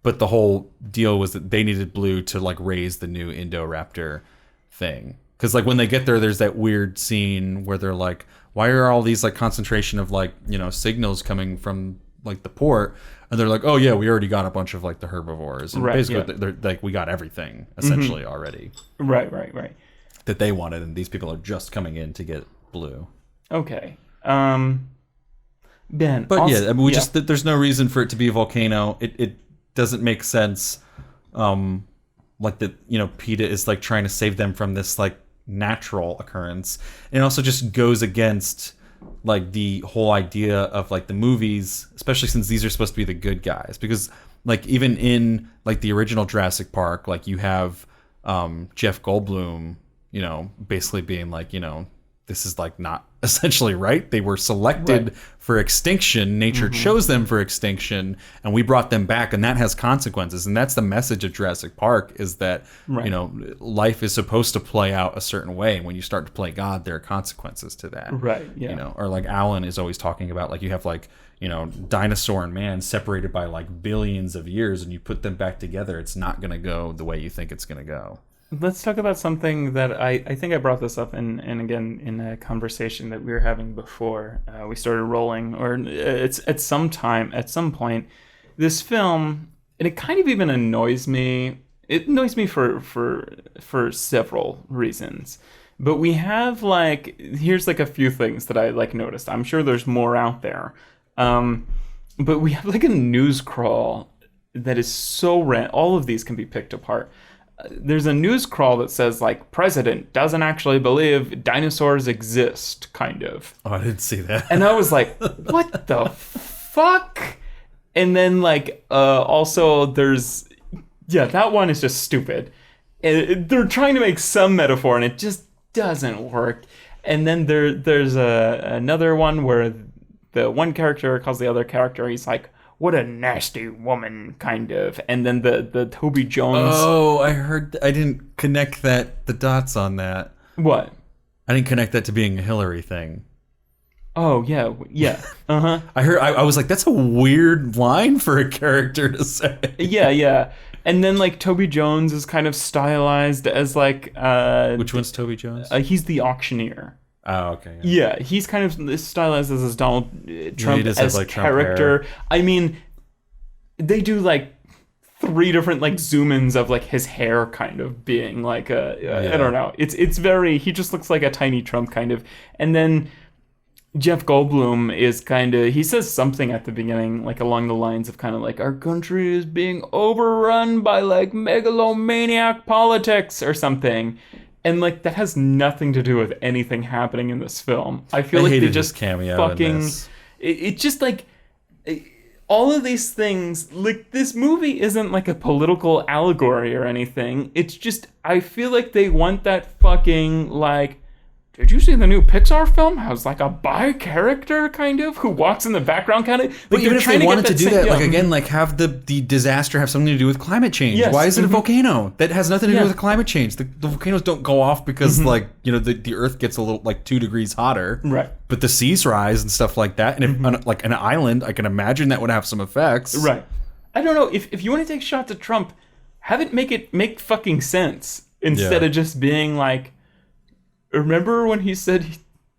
But the whole deal was that they needed Blue to raise the new Indoraptor thing. Because when they get there, there's that weird scene where they're why are all these concentration of signals coming from the port? And they're oh yeah, we already got a bunch of the herbivores. And basically, they're we got everything essentially already. Right. That they wanted, and these people are just coming in to get Blue. Okay. Ben, but also, just there's no reason for it to be a volcano. It doesn't make sense. PETA is trying to save them from this natural occurrence, and it also just goes against the whole idea of the movies, especially since these are supposed to be the good guys. Because even in the original Jurassic Park, you have Jeff Goldblum, basically being this is not essentially right. They were selected for extinction. Nature chose them for extinction, and we brought them back, and that has consequences. And that's the message of Jurassic Park, is that life is supposed to play out a certain way, and when you start to play God, there are consequences to that. Right. Yeah. Or Alan is always talking about you have dinosaur and man separated by billions of years, and you put them back together, it's not going to go the way you think it's going to go. Let's talk about something that I think I brought this up in again in a conversation that we were having before we started rolling, or it's at some point. This film, and it kind of even annoys me. It annoys me for several reasons. But we have here's a few things that I noticed. I'm sure there's more out there. But we have a news crawl that is so random. All of these can be picked apart. There's a news crawl that says president doesn't actually believe dinosaurs exist, kind of. Oh, I didn't see that. And I was what the fuck? And then also there's that one is just stupid. They're trying to make some metaphor and it just doesn't work. And then there's another one where the one character calls the other character, he's what a nasty woman, kind of. And then the Toby Jones... Oh, I heard... I didn't connect the dots on that. What? I didn't connect that to being a Hillary thing. Oh, yeah. Uh-huh. I was that's a weird line for a character to say. Yeah. And then, Toby Jones is kind of stylized as, Which one's Toby Jones? He's the auctioneer. Oh, okay. Yeah, he's kind of stylized as Donald Trump-esque character. Trump. I mean, they do 3 different zoom-ins of his hair kind of being I don't know. It's very, he just looks like a tiny Trump kind of. And then Jeff Goldblum is kind of, he says something at the beginning along the lines of kind of our country is being overrun by megalomaniac politics or something. And that has nothing to do with anything happening in this film. I feel they just cameo fucking. In this. It just all of these things, like, this movie isn't like a political allegory or anything. It's just, I feel like they want that fucking, like, did you see the new Pixar film? Has like a bi character kind of who walks in the background kind of. Like, but even if they wanted to do that, like again, like have the disaster have something to do with climate change. Yes. Why is it a volcano? That has nothing to do with climate change. The volcanoes don't go off because like, you know, the Earth gets a little like 2 degrees hotter. Right. But the seas rise and stuff like that. And if like an island, I can imagine that would have some effects. Right. I don't know, if you want to take shots at Trump, have it make fucking sense instead of just being like, remember when he said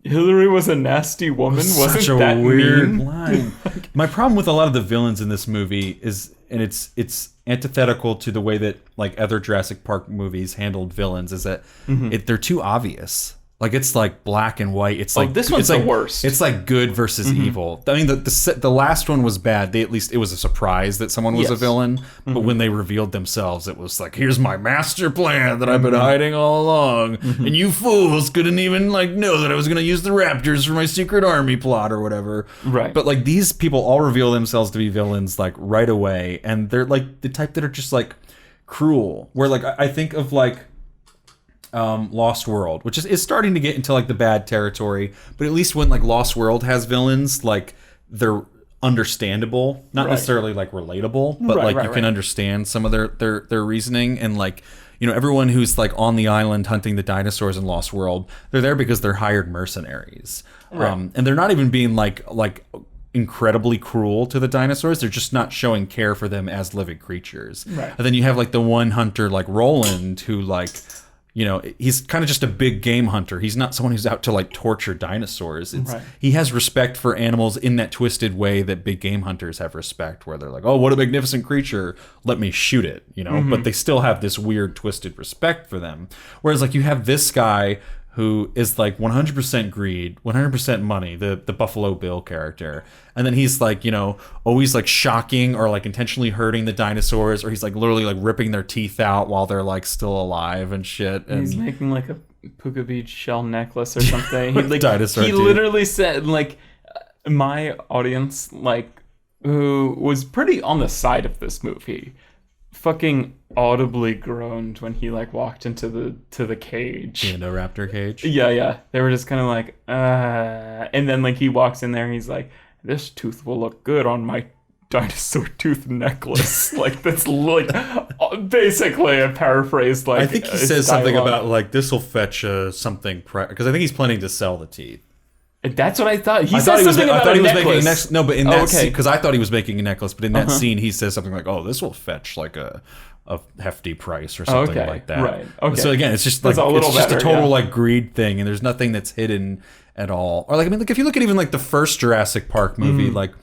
Hillary was a nasty woman? Wasn't such a that weird mean? line. My problem with a lot of the villains in this movie is, and it's antithetical to the way that like other Jurassic Park movies handled villains, is that they're too obvious. Like it's like black and white. It's like this one's the worst. It's like good versus evil. I mean, the last one was bad. At least it was a surprise that someone was a villain. But when they revealed themselves, it was like, here's my master plan that I've been hiding all along, and you fools couldn't even like know that I was going to use the raptors for my secret army plot or whatever. Right. But like these people all reveal themselves to be villains like right away, and they're like the type that are just like cruel. Where like I think of like. Lost World, which is starting to get into like the bad territory, but at least when like Lost World has villains, like they're understandable, not necessarily like relatable, but you can understand some of their reasoning. And like, you know, everyone who's like on the island hunting the dinosaurs in Lost World, they're there because they're hired mercenaries, and they're not even being like incredibly cruel to the dinosaurs. They're just not showing care for them as living creatures. Right. And then you have like the one hunter like Roland who like, you know, he's kind of just a big game hunter. He's not someone who's out to like torture dinosaurs. He has respect for animals in that twisted way that big game hunters have respect, where they're like, oh, what a magnificent creature, let me shoot it, you know. But they still have this weird twisted respect for them. Whereas like you have this guy who is like 100% greed, 100% money, the Buffalo Bill character. And then he's like, you know, always like shocking or like intentionally hurting the dinosaurs, or he's like literally like ripping their teeth out while they're like still alive and shit. And he's making like a Puka Beach shell necklace or something. He like dinosaur he teeth. literally said like, my audience, like, who was pretty on the side of this movie, fucking audibly groaned when he like walked into the cage. The Indoraptor cage. Yeah. They were just kind of like, and then like he walks in there and he's like, this tooth will look good on my dinosaur tooth necklace. Like that's like basically a paraphrase. Like I think he says something about like this will fetch something because I think he's planning to sell the teeth. That's what I thought. He said something about a necklace. No, but in that scene, because I thought he was making a necklace, but in that scene he says something like, "Oh, this will fetch like a hefty price or something like that." Right. Okay. So again, it's just like it's just a total like greed thing, and there's nothing that's hidden at all. Or like I mean, like if you look at even like the first Jurassic Park movie, like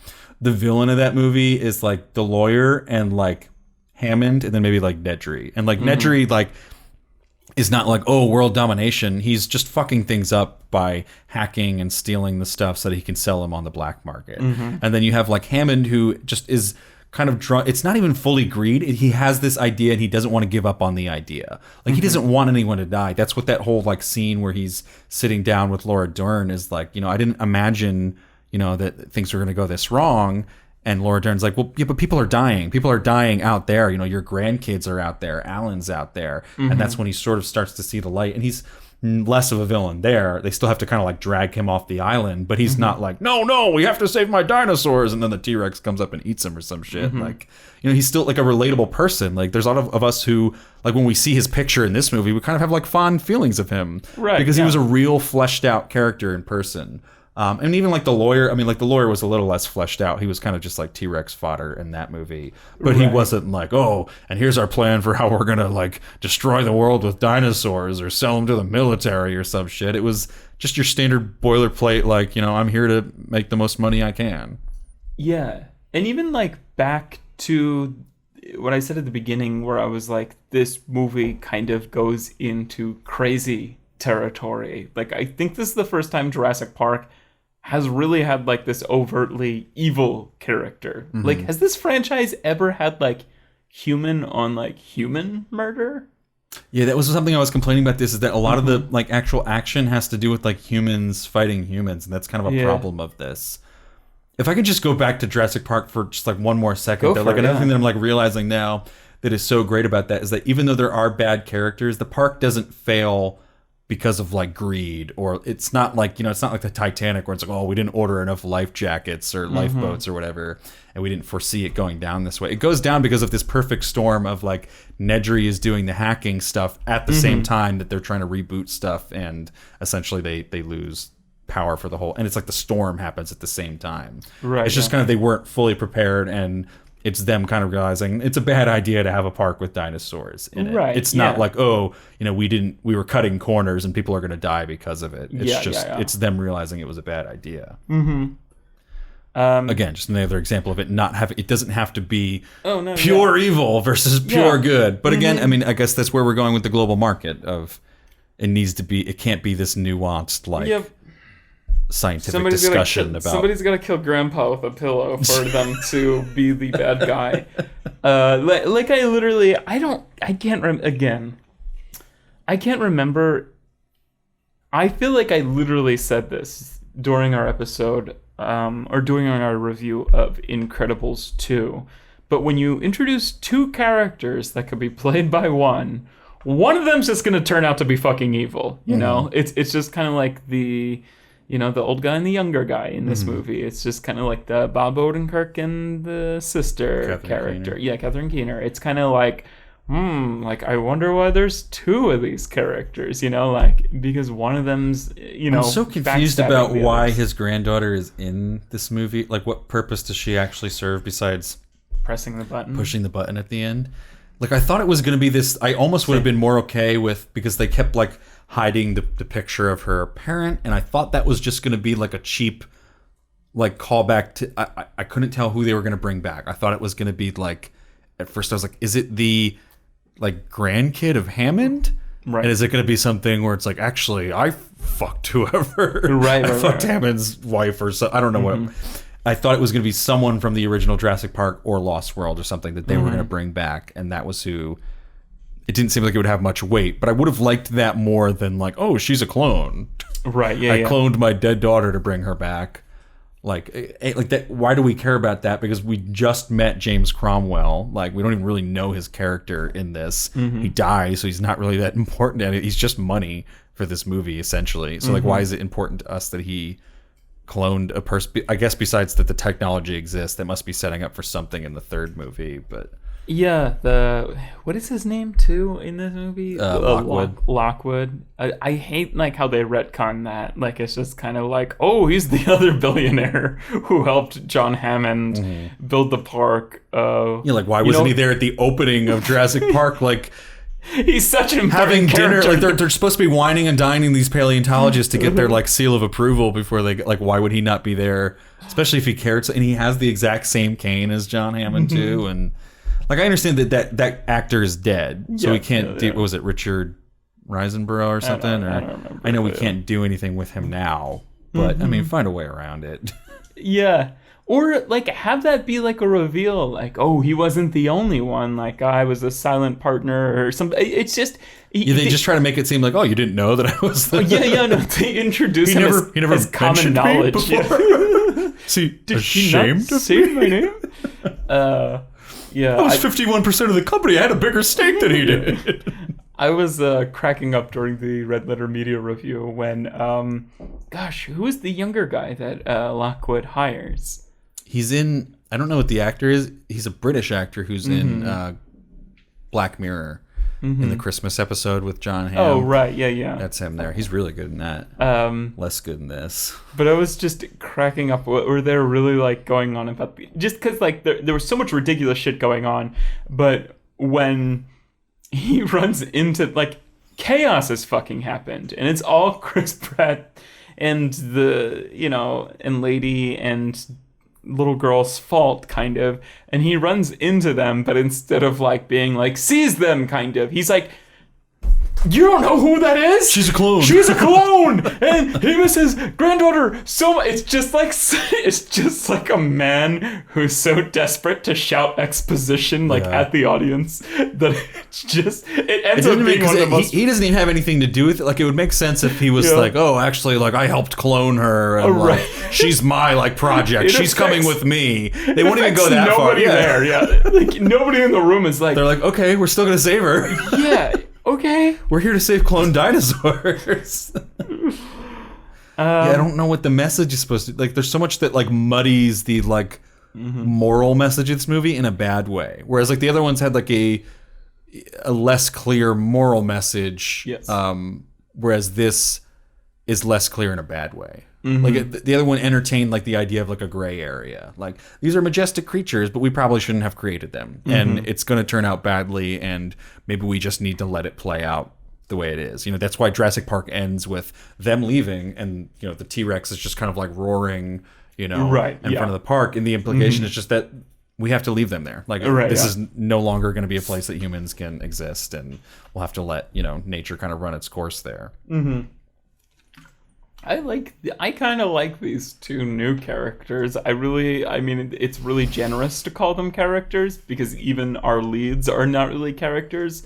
the villain of that movie is like the lawyer and like Hammond, and then maybe like Nedry, and like Nedry like is not like, oh, world domination. He's just fucking things up by hacking and stealing the stuff so that he can sell them on the black market. And then you have like Hammond, who just is kind of drunk. It's not even fully greed. He has this idea and he doesn't want to give up on the idea. Like he doesn't want anyone to die. That's what that whole like scene where he's sitting down with Laura Dern is like, you know, I didn't imagine, you know, that things were going to go this wrong. And Laura Dern's like, well, yeah, but people are dying. People are dying out there. You know, your grandkids are out there. Alan's out there. And that's when he sort of starts to see the light. And he's less of a villain there. They still have to kind of like drag him off the island. But he's not like, no, we have to save my dinosaurs. And then the T-Rex comes up and eats him or some shit. Like, you know, he's still like a relatable person. Like there's a lot of us who, like when we see his picture in this movie, we kind of have like fond feelings of him. Right. Because he was a real fleshed out character in person. And even like the lawyer, I mean, like the lawyer was a little less fleshed out. He was kind of just like T-Rex fodder in that movie. But he wasn't like, oh, and here's our plan for how we're going to like destroy the world with dinosaurs or sell them to the military or some shit. It was just your standard boilerplate, like, you know, I'm here to make the most money I can. Yeah. And even like back to what I said at the beginning where I was like, this movie kind of goes into crazy territory. Like, I think this is the first time Jurassic Park has really had like this overtly evil character. Like, has this franchise ever had like human on like human murder? Yeah, that was something I was complaining about. This is that a lot of the like actual action has to do with like humans fighting humans, and that's kind of a problem of this. if I could just go back to Jurassic Park for just like one more second, though, like another thing that I'm like realizing now that is so great about that is that even though there are bad characters, the park doesn't fail because of like greed, or it's not like, it's not like the Titanic where it's like, oh, we didn't order enough life jackets or lifeboats or whatever, and we didn't foresee it going down this way. It goes down because of this perfect storm of like Nedry is doing the hacking stuff at the same time that they're trying to reboot stuff, and essentially they lose power for the whole, and it's like the storm happens at the same time. Right. It's just kind of they weren't fully prepared, and it's them kind of realizing it's a bad idea to have a park with dinosaurs in it. Right. It's not like, oh, we were cutting corners and people are going to die because of it. It's it's them realizing it was a bad idea. Again, just another example of it not having, it doesn't have to be pure evil versus pure good. But again, I mean, I guess that's where we're going with the global market of it can't be this nuanced, like, scientific discussion about somebody's got to kill grandpa with a pillow for them to be the bad guy. I can't remember. I feel like I literally said this during our episode or during our review of Incredibles 2, but when you introduce two characters that could be played by one of them's just going to turn out to be fucking evil, know? It's just kind of like the old guy and the younger guy in this movie. It's just kind of like the Bob Odenkirk and the sister Catherine character. Keener. Yeah, Catherine Keener. It's kind of like, like, I wonder why there's two of these characters, like, because one of them's, I'm so confused about why his granddaughter is in this movie. Like, what purpose does she actually serve besides pushing the button at the end? Like, I thought it was going to be this, I almost would have been more okay with, because they kept, like, hiding the picture of her parent, and I thought that was just going to be like a cheap, like, callback to, I couldn't tell who they were going to bring back. I thought it was going to be like, at first I was like, is it the, like, grandkid of Hammond? Right. And is it going to be something where it's like, actually, I fucked whoever. I fucked Hammond's wife or so. I don't know what. I thought it was going to be someone from the original Jurassic Park or Lost World or something that they were going to bring back, and that was who. It didn't seem like it would have much weight, but I would have liked that more than like, oh, she's a clone. Right, yeah, I cloned my dead daughter to bring her back. Like that. Why do we care about that? Because we just met James Cromwell. Like, we don't even really know his character in this. He dies, so he's not really that important. And he's just money for this movie, essentially. So, like, why is it important to us that he cloned a person? I guess besides that the technology exists, that must be setting up for something in the third movie, but... Yeah, what is his name too in this movie? Lockwood. Lockwood. I hate like how they retcon that. Like, it's just kind of like, oh, he's the other billionaire who helped John Hammond build the park. Like, why wasn't he there at the opening of Jurassic Park? Like, he's such an having dinner. Like, they're supposed to be whining and dining these paleontologists to get their like seal of approval before they like. Why would he not be there? Especially if he cared. And he has the exact same cane as John Hammond too, and. Like, I understand that actor is dead, so we can't do... What was it, Richard Risenborough or something? I don't remember. I know we can't do anything with him now, but, I mean, find a way around it. Yeah. Or, like, have that be, like, a reveal. Like, oh, he wasn't the only one. Like, I was a silent partner or something. It's just... They just try to make it seem like, oh, you didn't know that I was the... No, they introduce him as common knowledge. Did he not say my name? Yeah, I was 51% of the company. I had a bigger stake than he did. I was cracking up during the Red Letter Media review when, who is the younger guy that Lockwood hires? He's in, I don't know what the actor is. He's a British actor who's in Black Mirror. In the Christmas episode with John Hamm. Oh, right. Yeah. That's him there. He's really good in that. Less good in this. But I was just cracking up where they're really, like, going on about... Just because, like, there was so much ridiculous shit going on, but when he runs into, like, chaos has fucking happened, and it's all Chris Pratt and the, and Lady and... little girl's fault, kind of, and he runs into them, but instead of like being like seize them, kind of, he's like You don't know who that is? She's a clone. She's a clone, and he was his granddaughter. So it's just like a man who's so desperate to shout exposition at the audience that it ends up being one of the most. He doesn't even have anything to do with it. Like, it would make sense if he was like, oh, actually, like, I helped clone her, and like, she's my like project. She's coming with me. They won't even go that far. Nobody there, like nobody in the room is like. They're like, okay, we're still gonna save her. Yeah. Okay. We're here to save clone dinosaurs. I don't know what the message is supposed to like. There's so much that like muddies the like moral message of this movie in a bad way. Whereas like the other ones had like a less clear moral message. Yes. Whereas this is less clear in a bad way. Like the other one entertained like the idea of like a gray area. Like, these are majestic creatures, but we probably shouldn't have created them. And it's going to turn out badly, and maybe we just need to let it play out the way it is. You know, that's why Jurassic Park ends with them leaving, and, you know, the T-Rex is just kind of like roaring, you know, in front of the park. And the implication is just that we have to leave them there. Like, this is no longer going to be a place that humans can exist, and we'll have to let, you know, nature kind of run its course there. I kind of like these two new characters. I mean, it's really generous to call them characters because even our leads are not really characters.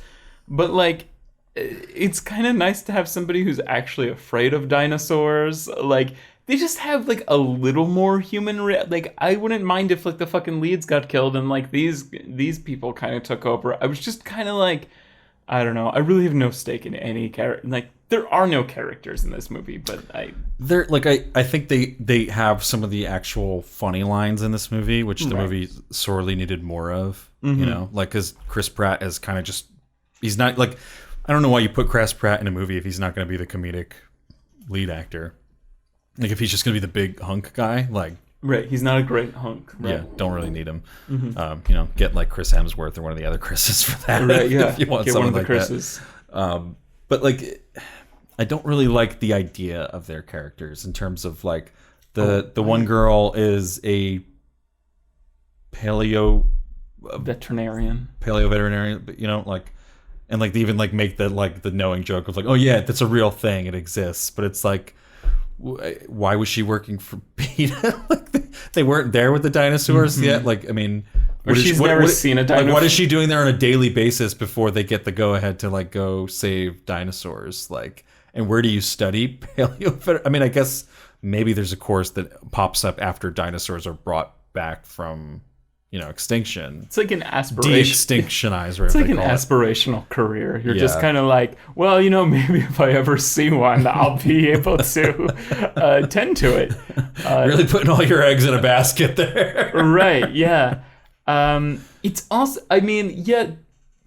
But like, it's kind of nice to have somebody who's actually afraid of dinosaurs. Like, they just have like a little more human. Like, I wouldn't mind if like the fucking leads got killed and like these people kind of took over. I was just kind of like, I don't know. I really have no stake in any character. Like, there are no characters in this movie, but I think they have some of the actual funny lines in this movie, which the movie sorely needed more of. You know, like, because Chris Pratt is kind of just, he's not like, I don't know why you put Chris Pratt in a movie if he's not going to be the comedic lead actor. Like, if he's just going to be the big hunk guy, like. Right, he's not a great hunk. Right. Yeah, don't really need him. You know, get like Chris Hemsworth or one of the other Chris's for that. Right, yeah. If you want get someone one of the like Chris's. that. But like, I don't really like the idea of their characters in terms of like the one girl is a paleo veterinarian, but you know, like, and like they even like make the knowing joke of like, oh yeah, that's a real thing, it exists, but it's like, why was she working for PETA? Like, they weren't there with the dinosaurs yet. Like, I mean, she's never seen a dinosaur. Like, what is she doing there on a daily basis before they get the go ahead to like go save dinosaurs? Like, and where do you study paleo? I mean, I guess maybe there's a course that pops up after dinosaurs are brought back from, you know, extinction. It's like an aspiration. De-extinctionize, or it's like an aspirational career. You're just kind of like, well, you know, maybe if I ever see one, I'll be able to tend to it. Really putting all your eggs in a basket there. Right, yeah. It's also, I mean, yet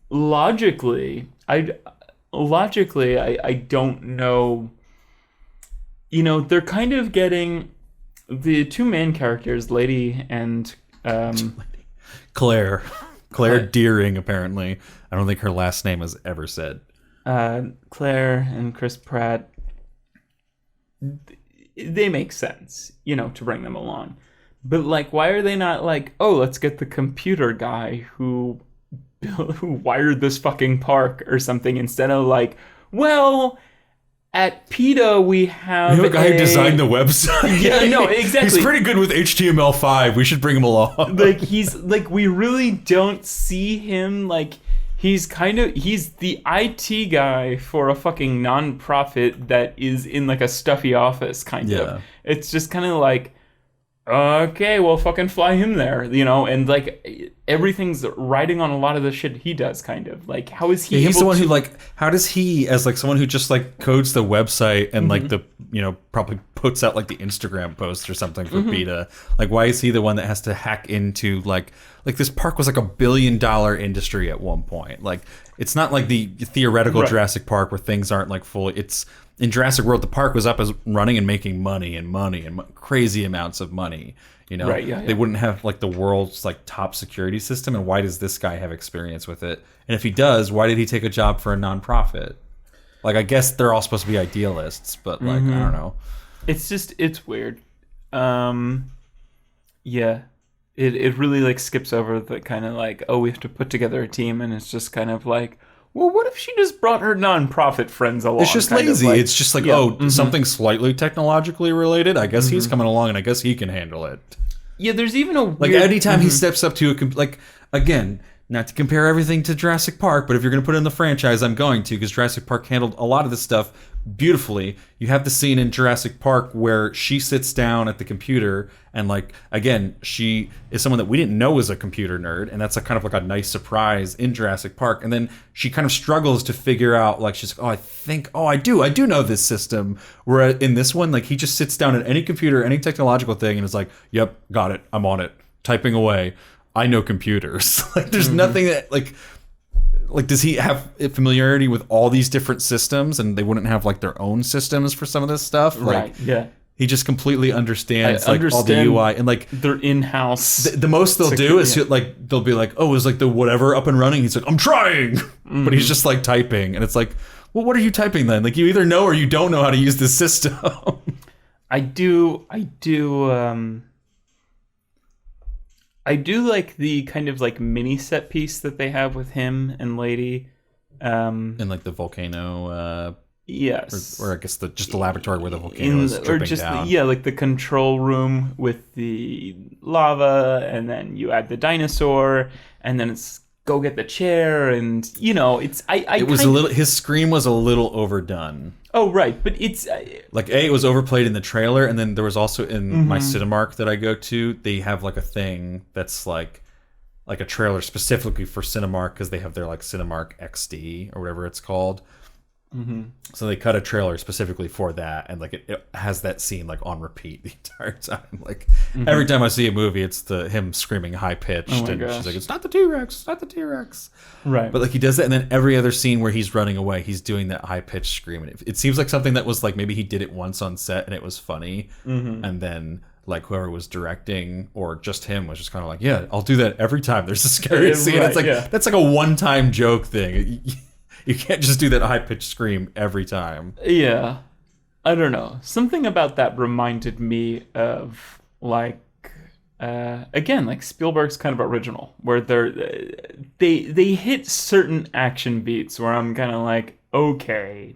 logically, I don't know. You know, they're kind of getting the two main characters, Lady and Claire Deering, apparently. I don't think her last name is ever said. Claire and Chris Pratt, they make sense, you know, to bring them along. But like, why are they not like, oh, let's get the computer guy who wired this fucking park or something, instead of like, well, at PETA we have a guy who designed the website. Yeah, no, exactly. He's pretty good with HTML5. We should bring him along. Like, he's like, we really don't see him like, he's the IT guy for a fucking nonprofit that is in like a stuffy office kind of. It's just kind of like, okay, well, fucking fly him there, you know, and like everything's riding on a lot of the shit he does, kind of. Like, how is he? He's the one who, like, how does he, as like someone who just like codes the website and like the, you know, probably puts out like the Instagram post or something for PETA, like, why is he the one that has to hack into like this park was like $1 billion industry at one point? Like, it's not like the theoretical Jurassic Park where things aren't like fully. It's in Jurassic World, the park was up as running and making money and crazy amounts of money. You know, they wouldn't have like the world's like top security system. And why does this guy have experience with it? And if he does, why did he take a job for a nonprofit? Like, I guess they're all supposed to be idealists, but like, I don't know. It's just, it's weird. Yeah. It really like skips over the kind of like, oh, we have to put together a team, and it's just kind of like, well, what if she just brought her nonprofit friends along? It's just lazy. It's just like, something slightly technologically related. I guess he's coming along, and I guess he can handle it. Yeah, there's even a weird... Like, anytime he steps up to like, again, not to compare everything to Jurassic Park, but if you're going to put it in the franchise, I'm going to, because Jurassic Park handled a lot of this stuff beautifully. You have the scene in Jurassic Park where she sits down at the computer, and like, again, she is someone that we didn't know was a computer nerd, and that's kind of like a nice surprise in Jurassic Park. And then she kind of struggles to figure out, like, she's like, I do know this system. Where in this one, like, he just sits down at any computer, any technological thing, and is like, yep, got it, I'm on it, typing away. I know computers. Like, there's nothing that, like, does he have familiarity with all these different systems, and they wouldn't have like their own systems for some of this stuff? Like, right. Yeah. He just completely understands like all the UI, and like their in-house. The most they'll do is like they'll be like, oh, is like the whatever up and running? He's like, I'm trying, but he's just like typing, and it's like, well, what are you typing then? Like, you either know or you don't know how to use this system. I do like the kind of like mini set piece that they have with him and Lady. And like the volcano. Yes. Or I guess just the laboratory where the volcano is dripping down. Like the control room with the lava, and then you add the dinosaur, and then it's go get the chair, and his scream was a little overdone. Oh, right. But it's... like, it was overplayed in the trailer, and then there was also in my Cinemark that I go to, they have, like, a thing that's, like a trailer specifically for Cinemark, because they have their, like, Cinemark XD, or whatever it's called. So they cut a trailer specifically for that, and, like, it has that scene, like, on repeat the entire time. Like, every time I see a movie, it's him screaming high-pitched, and she's like, it's not the T-Rex, it's not the T-Rex. Right. But like, he does that, and then every other scene where he's running away, he's doing that high-pitched scream. And it seems like something that was like, maybe he did it once on set and it was funny, and then like whoever was directing or just him was just kind of like, yeah, I'll do that every time there's a scary scene. Right, it's like that's like a one-time joke thing. You can't just do that high-pitched scream every time. Yeah. I don't know. Something about that reminded me of like again, like Spielberg's kind of original, where they hit certain action beats where I'm kind of like, okay,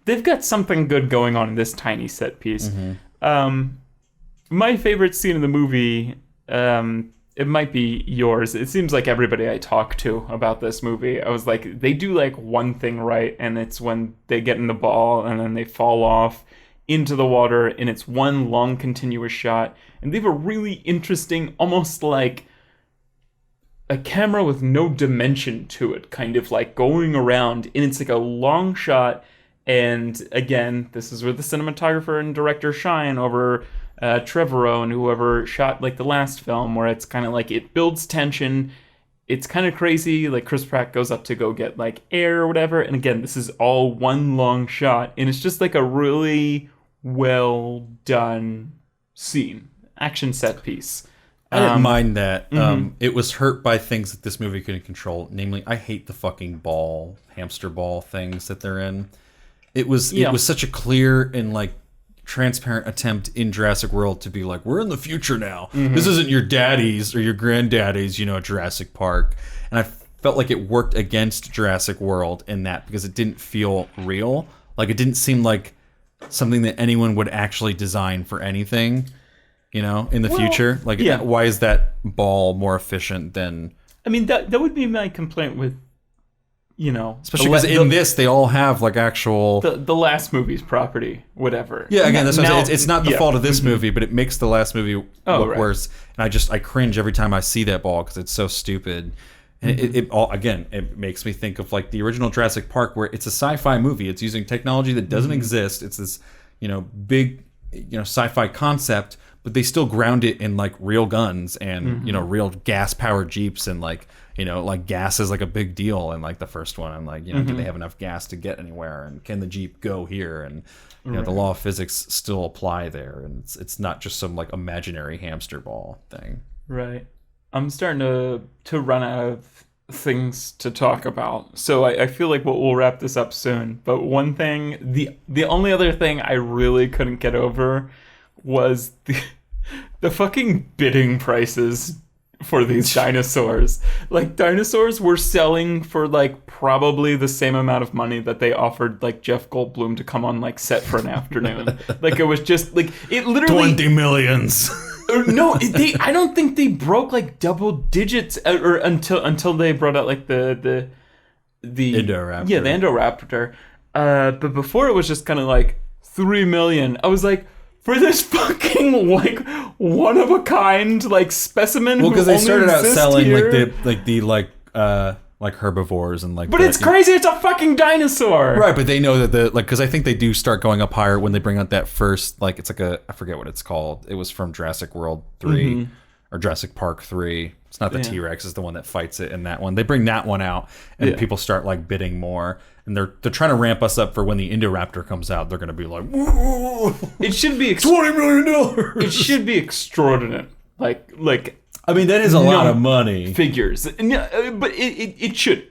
they've got something good going on in this tiny set piece. My favorite scene in the movie, it might be yours. It seems like everybody I talk to about this movie, I was like, they do like one thing right, and it's when they get in the ball and then they fall off into the water, and it's one long continuous shot, and they have a really interesting, almost like a camera with no dimension to it, kind of like going around, and it's like a long shot. And again, this is where the cinematographer and director shine over Trevorrow and whoever shot like the last film, where it's kind of like it builds tension. It's kind of crazy, like Chris Pratt goes up to go get like air or whatever, and again, this is all one long shot, and it's just like a really well done scene, action set piece. I didn't mind that. It was hurt by things that this movie couldn't control. Namely, I hate the fucking hamster ball things that they're in. It was such a clear and like transparent attempt in Jurassic World to be like, we're in the future now. This isn't your daddy's or your granddaddy's, Jurassic Park. And I felt like it worked against Jurassic World in that, because it didn't feel real. Like, it didn't seem like something that anyone would actually design for anything, in the future. Like, why is that ball more efficient than... I mean, that would be my complaint with, especially because in this they all have like actual the last movie's property, whatever. Yeah, again, that's what I'm saying. It's not the fault of this movie, but it makes the last movie look worse. And I cringe every time I see that ball, because it's so stupid. And it makes me think of like the original Jurassic Park, where it's a sci-fi movie. It's using technology that doesn't exist. It's this big sci-fi concept, but they still ground it in like real guns and real gas powered jeeps, and like gas is like a big deal in like the first one. And like, do they have enough gas to get anywhere? And can the Jeep go here? And, the law of physics still apply there. And it's not just some like imaginary hamster ball thing. Right. I'm starting to run out of things to talk about. So I feel like we'll wrap this up soon. But one thing, the only other thing I really couldn't get over was the fucking bidding prices for these dinosaurs. Like, dinosaurs were selling for like probably the same amount of money that they offered like Jeff Goldblum to come on like set for an afternoon. Like, it was just like, it literally 20 millions. no, I don't think they broke like double digits or until they brought out like the Indoraptor. Yeah, the Indoraptor. But before it was just kind of like 3 million. I was like, for this fucking like one of a kind like specimen. Well, because they started out selling here. like herbivores and like. But it's crazy! It's a fucking dinosaur. Right, but they know that because I think they do start going up higher when they bring out that first like it's like I forget what it's called. It was from Jurassic World 3 or Jurassic Park 3. It's not the T-Rex; it's the one that fights it in that one. They bring that one out, and people start like bidding more, and they're trying to ramp us up for when the Indoraptor comes out. They're going to be like, whoa, it should be $20 million. It should be extraordinary. Like. I mean, that is a lot of money. Figures, but it should.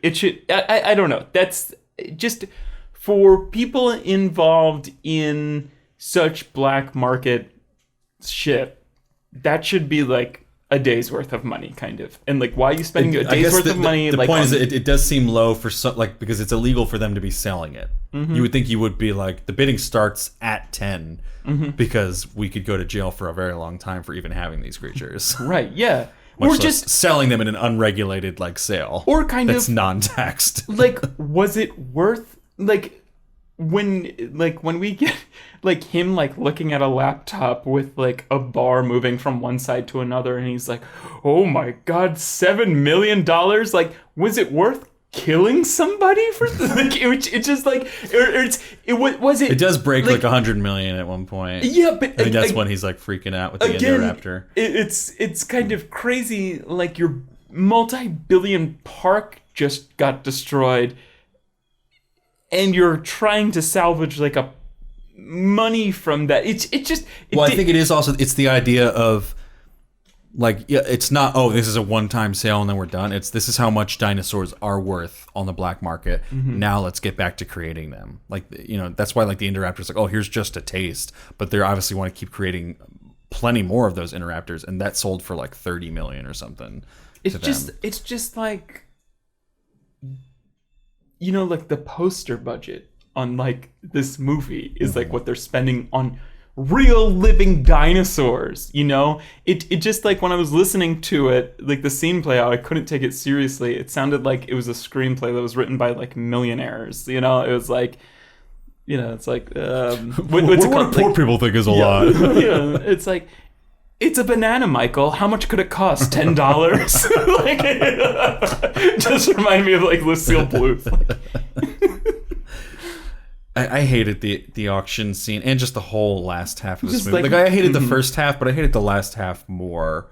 I don't know. That's just for people involved in such black market shit. That should be like a day's worth of money, kind of. And like, why are you spending a day's worth of money? The like, point is, it does seem low for because it's illegal for them to be selling it. You would think you would be like the bidding starts at 10 because we could go to jail for a very long time for even having these creatures. Right? Yeah. Much or less just selling them in an unregulated like sale, or kind that's of non-taxed. Like, was it worth when we get like him like looking at a laptop with like a bar moving from one side to another, and he's like, "Oh my god, $7 million! Like, was it worth killing somebody for like it just like was it? It does break like 100 million at one point. Yeah, but I think that's when he's like freaking out with the Indoraptor. It's kind of crazy. Like, your multi-billion park just got destroyed, and you're trying to salvage like a money from that. I think it is also it's the idea of like, yeah, it's not, oh, this is a one-time sale and then we're done. This is how much dinosaurs are worth on the black market. Now let's get back to creating them. Like, you know, that's why like the Indoraptor's like, oh, here's just a taste. But they obviously want to keep creating plenty more of those Indoraptors, and that sold for like 30 million or something. It's just like, you know, like the poster budget on like this movie is like what they're spending on real living dinosaurs, you know? It just like when I was listening to it, like the scene play out, I couldn't take it seriously. It sounded like it was a screenplay that was written by like millionaires, you know? It was like, you know, it's like what's it called? Poor people think is a lot. Yeah, it's like, it's a banana, Michael. How much could it cost? $10? Like, just remind me of like Lucille Bluth. I hated the auction scene and just the whole last half of this movie. Like I hated the first half, but I hated the last half more.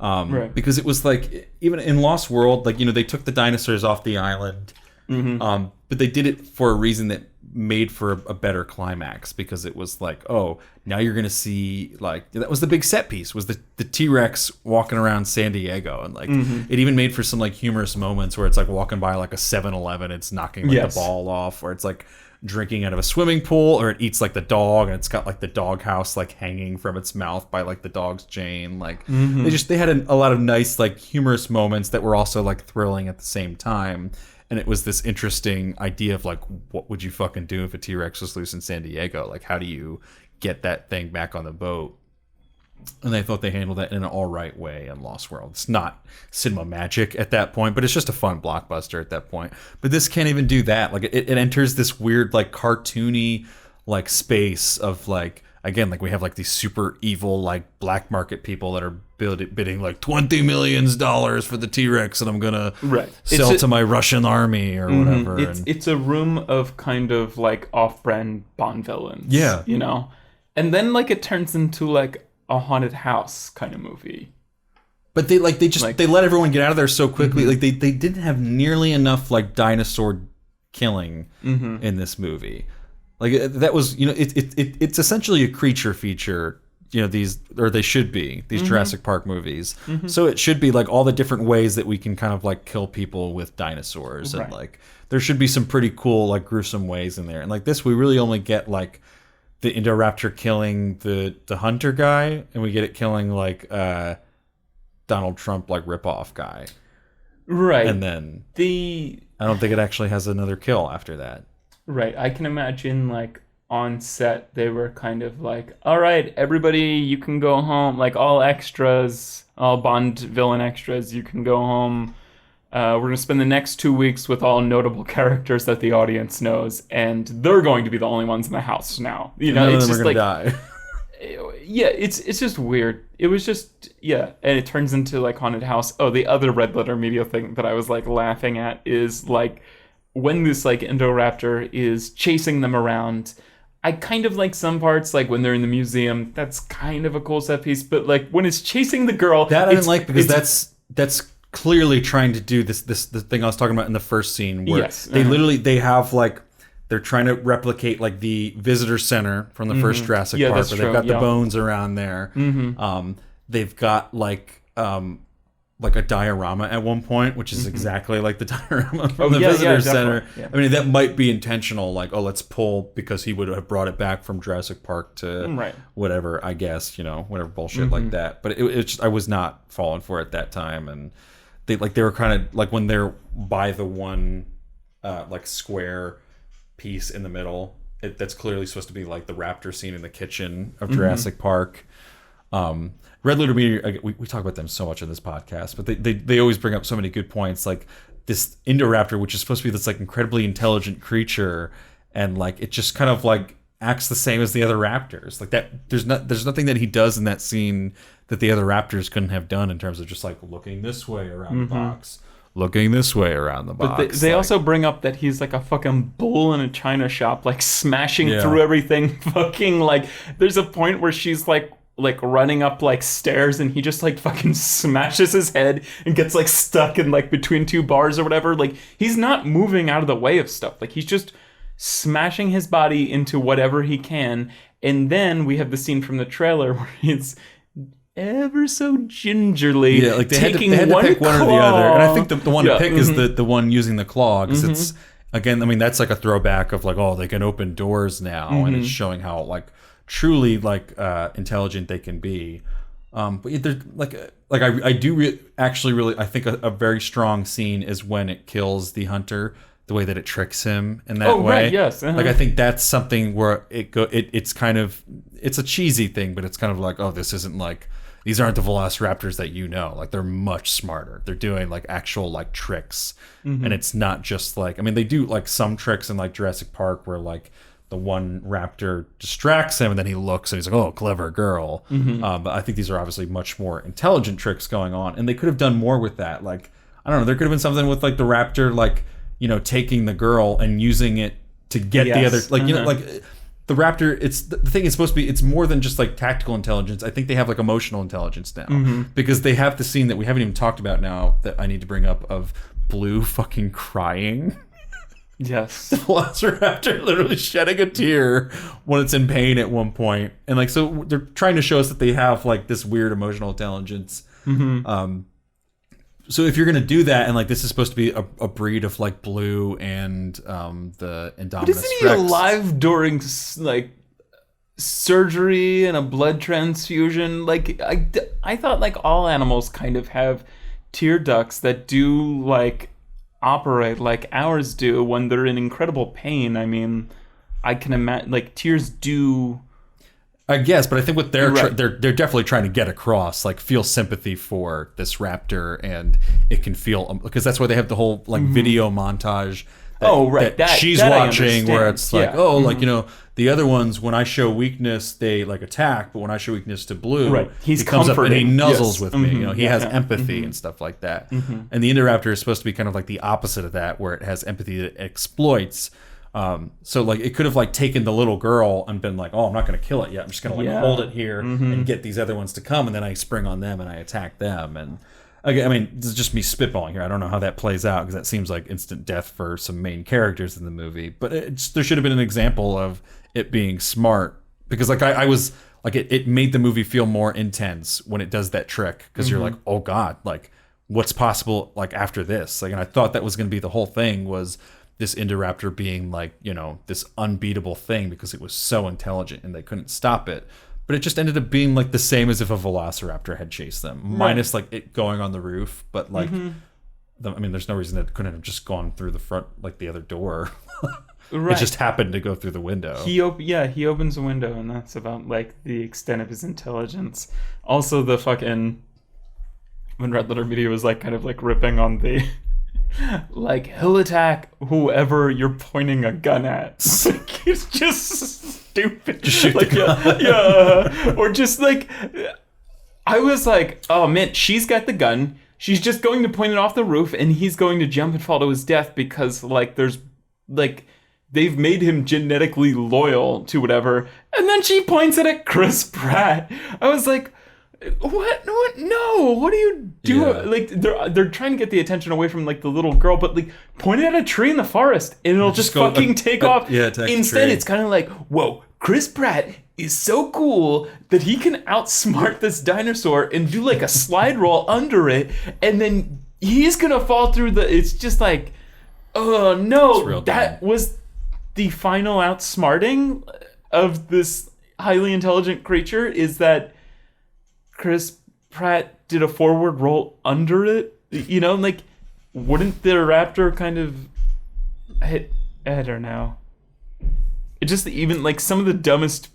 Right. Because it was like, even in Lost World, like, you know, they took the dinosaurs off the island, but they did it for a reason that made for a better climax, because it was like, oh, now you're gonna see, like, that was the big set piece, was the T-Rex walking around San Diego, and like it even made for some like humorous moments where it's like walking by like a 7-Eleven, it's knocking like the ball off, or it's like drinking out of a swimming pool, or it eats like the dog and it's got like the dog house like hanging from its mouth by like the dog's chain. Like they had a lot of nice like humorous moments that were also like thrilling at the same time. And it was this interesting idea of like, what would you fucking do if a T-Rex was loose in San Diego? Like, how do you get that thing back on the boat? And I thought they handled that in an all right way in Lost World. It's not cinema magic at that point, but it's just a fun blockbuster at that point. But this can't even do that. Like, it enters this weird, like, cartoony, like, space of, like, again, like, we have, like, these super evil, like, black market people that are bidding, like, $20 million for the T-Rex, and I'm gonna sell to my Russian army or whatever. It's a room of kind of, like, off-brand Bond villains. Yeah. You know? And then, like, it turns into, like, a haunted house kind of movie. But they let everyone get out of there so quickly. Like they didn't have nearly enough like dinosaur killing in this movie. Like that was, you know, it's essentially a creature feature, you know, they should be these Jurassic Park movies. So it should be like all the different ways that we can kind of like kill people with dinosaurs, and like there should be some pretty cool like gruesome ways in there. And like this, we really only get like the Indoraptor killing the hunter guy, and we get it killing like the Donald Trump like ripoff guy. Right. And then I don't think it actually has another kill after that. Right. I can imagine like on set they were kind of like, all right, everybody, you can go home. Like all extras, all Bond villain extras, you can go home. We're going to spend the next 2 weeks with all notable characters that the audience knows, and they're going to be the only ones in the house now. You know, None it's of them just are gonna like, die. yeah, it's just weird. It was just, yeah, and it turns into like Haunted House. Oh, the other Red Letter Media thing that I was like laughing at is like when this like Indoraptor is chasing them around. I kind of like some parts, like when they're in the museum. That's kind of a cool set piece, but like when it's chasing the girl, That I didn't like because that's clearly trying to do the thing I was talking about in the first scene where they have like they're trying to replicate like the visitor center from the first Jurassic Park, where they've got the bones around there. They've got like a diorama at one point, which is exactly like the diorama from the visitor center. I mean, that might be intentional, like, oh, let's pull because he would have brought it back from Jurassic Park to whatever, I guess, whatever bullshit like that. But it just, I was not falling for it at that time, and they were kind of like when they're by the one like square piece in the middle. That's clearly supposed to be like the raptor scene in the kitchen of Jurassic Park. Red Letter Media, we talk about them so much in this podcast, but they always bring up so many good points, like this Indoraptor, which is supposed to be this like incredibly intelligent creature, and like it just kind of like acts the same as the other raptors. Like that, there's nothing that he does in that scene that the other raptors couldn't have done in terms of just like looking this way around the box, looking this way around the box. But they also bring up that he's like a fucking bull in a china shop, like smashing through everything. Fucking like, there's a point where she's like running up like stairs, and he just like fucking smashes his head and gets like stuck in like between two bars or whatever. Like he's not moving out of the way of stuff. Like he's just smashing his body into whatever he can. And then we have the scene from the trailer where he's ever so gingerly like they taking had to pick one or the other, and I think the one to pick is the one using the claw, because it's, again, I mean, that's like a throwback of like, oh, they can open doors now, and it's showing how like truly like intelligent they can be. But there's I do actually really, I think a very strong scene is when it kills the hunter, the way that it tricks him in that way. Right, yes. Like I think that's something where it's kind of, it's a cheesy thing, but it's kind of like, oh, this isn't like, these aren't the velociraptors that you know. Like they're much smarter. They're doing like actual like tricks, and it's not just like, I mean, they do like some tricks in like Jurassic Park where like the one raptor distracts him and then he looks and he's like, oh, clever girl. But I think these are obviously much more intelligent tricks going on, and they could have done more with that. Like, I don't know, there could have been something with like the raptor, like, taking the girl and using it to get the other, like, like the raptor, it's the thing is supposed to be, it's more than just like tactical intelligence. I think they have like emotional intelligence now, because they have the scene that we haven't even talked about now that I need to bring up of Blue fucking crying. Yes. The velociraptor literally shedding a tear when it's in pain at one point. And like, so they're trying to show us that they have like this weird emotional intelligence. So if you're going to do that, and like this is supposed to be a breed of like Blue and the Indominus But isn't he Rex. alive during like surgery and a blood transfusion? Like I thought like all animals kind of have tear ducts that do like operate like ours do when they're in incredible pain. I mean, I can imagine like tears do. I guess, but I think what they're they're definitely trying to get across, like, feel sympathy for this raptor, and it can feel, because that's why they have the whole like video montage. That she's watching, where it's like, like, the other ones, when I show weakness, they like attack, but when I show weakness to Blue, he comes up and he nuzzles with me. He has empathy and stuff like that. And the Indoraptor is supposed to be kind of like the opposite of that, where it has empathy that exploits. So like it could have like taken the little girl and been like, oh, I'm not going to kill it yet. I'm just going to like hold it here and get these other ones to come, and then I spring on them and I attack them. And again, I mean, this is just me spitballing here. I don't know how that plays out, because that seems like instant death for some main characters in the movie. But there should have been an example of it being smart, because like I was like, it made the movie feel more intense when it does that trick, because you're like, oh God, like what's possible like after this? Like, and I thought that was going to be the whole thing, was this Indoraptor being like, this unbeatable thing because it was so intelligent and they couldn't stop it. but it just ended up being like the same as if a velociraptor had chased them, minus like it going on the roof. But like, I mean, there's no reason that it couldn't have just gone through the front, like the other door. It just happened to go through the window. He opens a window, and that's about like the extent of his intelligence. Also, the fucking when Red Letter Media was like kind of like ripping on the like he'll attack whoever you're pointing a gun at. Like, it's just stupid. Just shoot like the gun. yeah, or just like I was like, oh man, she's got the gun. She's just going to point it off the roof, and he's going to jump and fall to his death because like there's like. They've made him genetically loyal to whatever. And then she points it at Chris Pratt. I was like, what? No, what are you doing? Yeah. Like, they're trying to get the attention away from, like, the little girl, but, like, point it at a tree in the forest, and it'll just go, fucking take off. Yeah, attack the Instead, tree. it's kind of like, whoa, Chris Pratt is so cool that he can outsmart this dinosaur and do, like, a slide roll under it, and then he's gonna fall through the... It's just like, oh, no, that was... The final outsmarting of this highly intelligent creature is that Chris Pratt did a forward roll under it. You know, like, wouldn't the raptor kind of hit? I don't know. It just even like some of the dumbest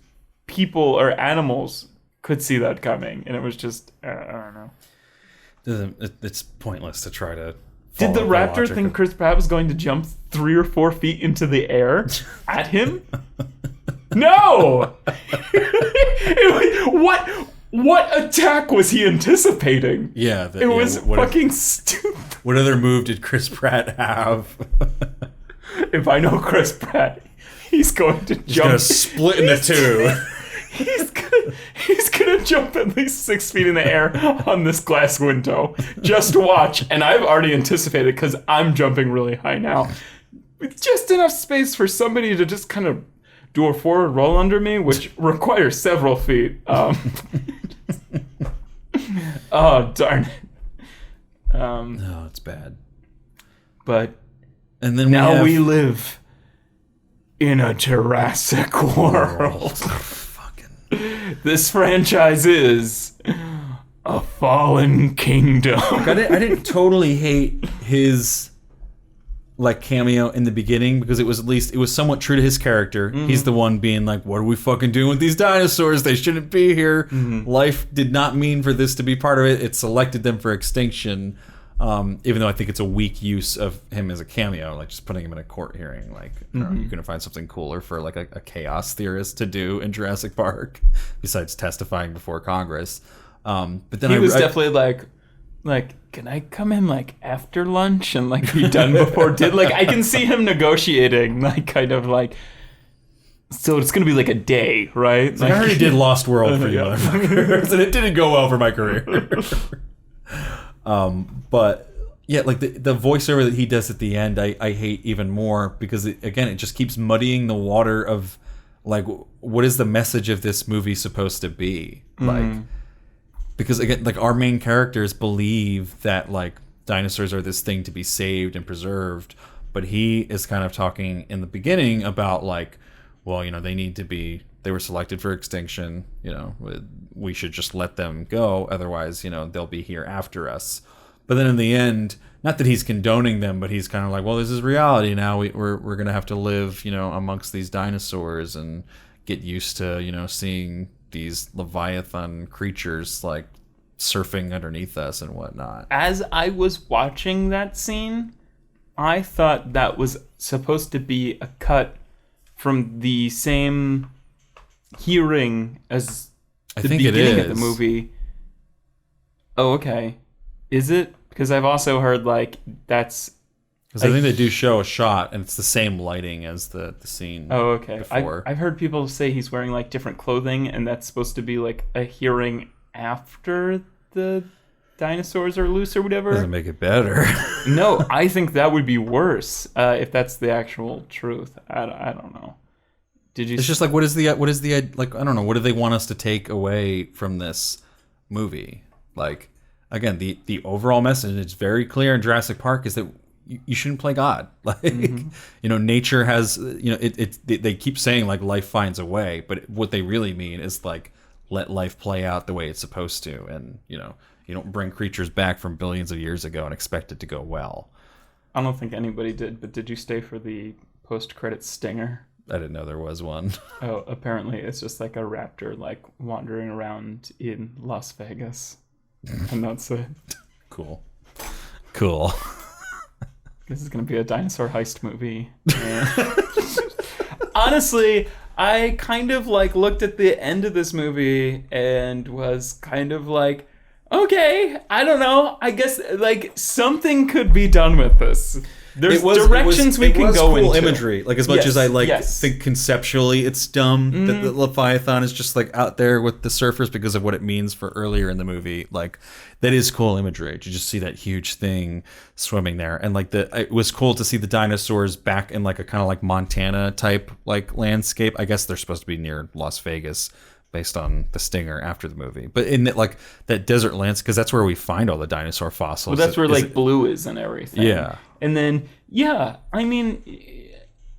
people or animals could see that coming, and it was just I don't know. It's pointless to try to. Did the raptor think Chris Pratt was going to jump 3 or 4 feet into the air at him? No! What attack was he anticipating? Yeah. It was fucking stupid. What other move did Chris Pratt have? If I know Chris Pratt, he's going to jump. He's gonna split into two. He's gonna jump at least 6 feet in the air on this glass window. Just watch. And I've already anticipated because I'm jumping really high now. With just enough space for somebody to just kind of do a forward roll under me, which requires several feet. Oh, darn it. No, it's bad. But And then now we live in a Jurassic World. This franchise is a fallen kingdom. I didn't totally hate his like cameo in the beginning because it was somewhat true to his character. He's the one being like, what are we fucking doing with these dinosaurs? They shouldn't be here. Life did not mean for this to be part of it. It selected them for extinction. Even though I think it's a weak use of him as a cameo, like just putting him in a court hearing. Like, I don't know, you're gonna find something cooler for like a chaos theorist to do in Jurassic Park, besides testifying before Congress. But then he was definitely like, can I come in like after lunch and like be done before like I can see him negotiating, like kind of like. So it's gonna be like a day, right? Like, I already did Lost World for you, motherfuckers, and it didn't go well for my career. But yeah, like the voiceover that he does at the end, I hate even more because it just keeps muddying the water of like, what is the message of this movie supposed to be? Like, because again, like our main characters believe that like dinosaurs are this thing to be saved and preserved, but he is kind of talking in the beginning about like, well, you know, they were selected for extinction, you know, we should just let them go. Otherwise, you know, they'll be here after us. But then in the end, not that he's condoning them, but he's kind of like, well, this is reality now. We're going to have to live, you know, amongst these dinosaurs and get used to, you know, seeing these Leviathan creatures like surfing underneath us and whatnot. As I was watching that scene, I thought that was supposed to be a cut from the same hearing as the beginning of the movie. Oh, okay. Is it? Because I've also heard like that's. Because I think they do show a shot, and it's the same lighting as the scene. Oh, okay. Before. I've heard people say he's wearing like different clothing, and that's supposed to be like a hearing after the dinosaurs are loose or whatever. Doesn't make it better. No, I think that would be worse if that's the actual truth. I don't know. Did you? It's just like what is the like I don't know, what do they want us to take away from this movie? Like again, the overall message, it's very clear in Jurassic Park, is that you shouldn't play God. Like you know, nature has, you know, they keep saying like life finds a way, but what they really mean is like let life play out the way it's supposed to, and you don't bring creatures back from billions of years ago and expect it to go well. I don't think anybody did, but did you stay for the post-credit stinger? I didn't know there was one. Oh, apparently it's just like a raptor like wandering around in Las Vegas. And that's it. Cool. This is going to be a dinosaur heist movie. Honestly, I kind of like looked at the end of this movie and was kind of like, okay, I don't know. I guess like something could be done with this. There's directions we can go into. Imagery, like as much as I think conceptually it's dumb that the Leviathan is just like out there with the surfers because of what it means for earlier in the movie. Like that is cool imagery to just see that huge thing swimming there, and like it was cool to see the dinosaurs back in like a kind of like Montana type like landscape. I guess they're supposed to be near Las Vegas, based on the stinger after the movie, but in that desert landscape, because that's where we find all the dinosaur fossils. Well, that's where Blue is and everything. Yeah, and then I mean,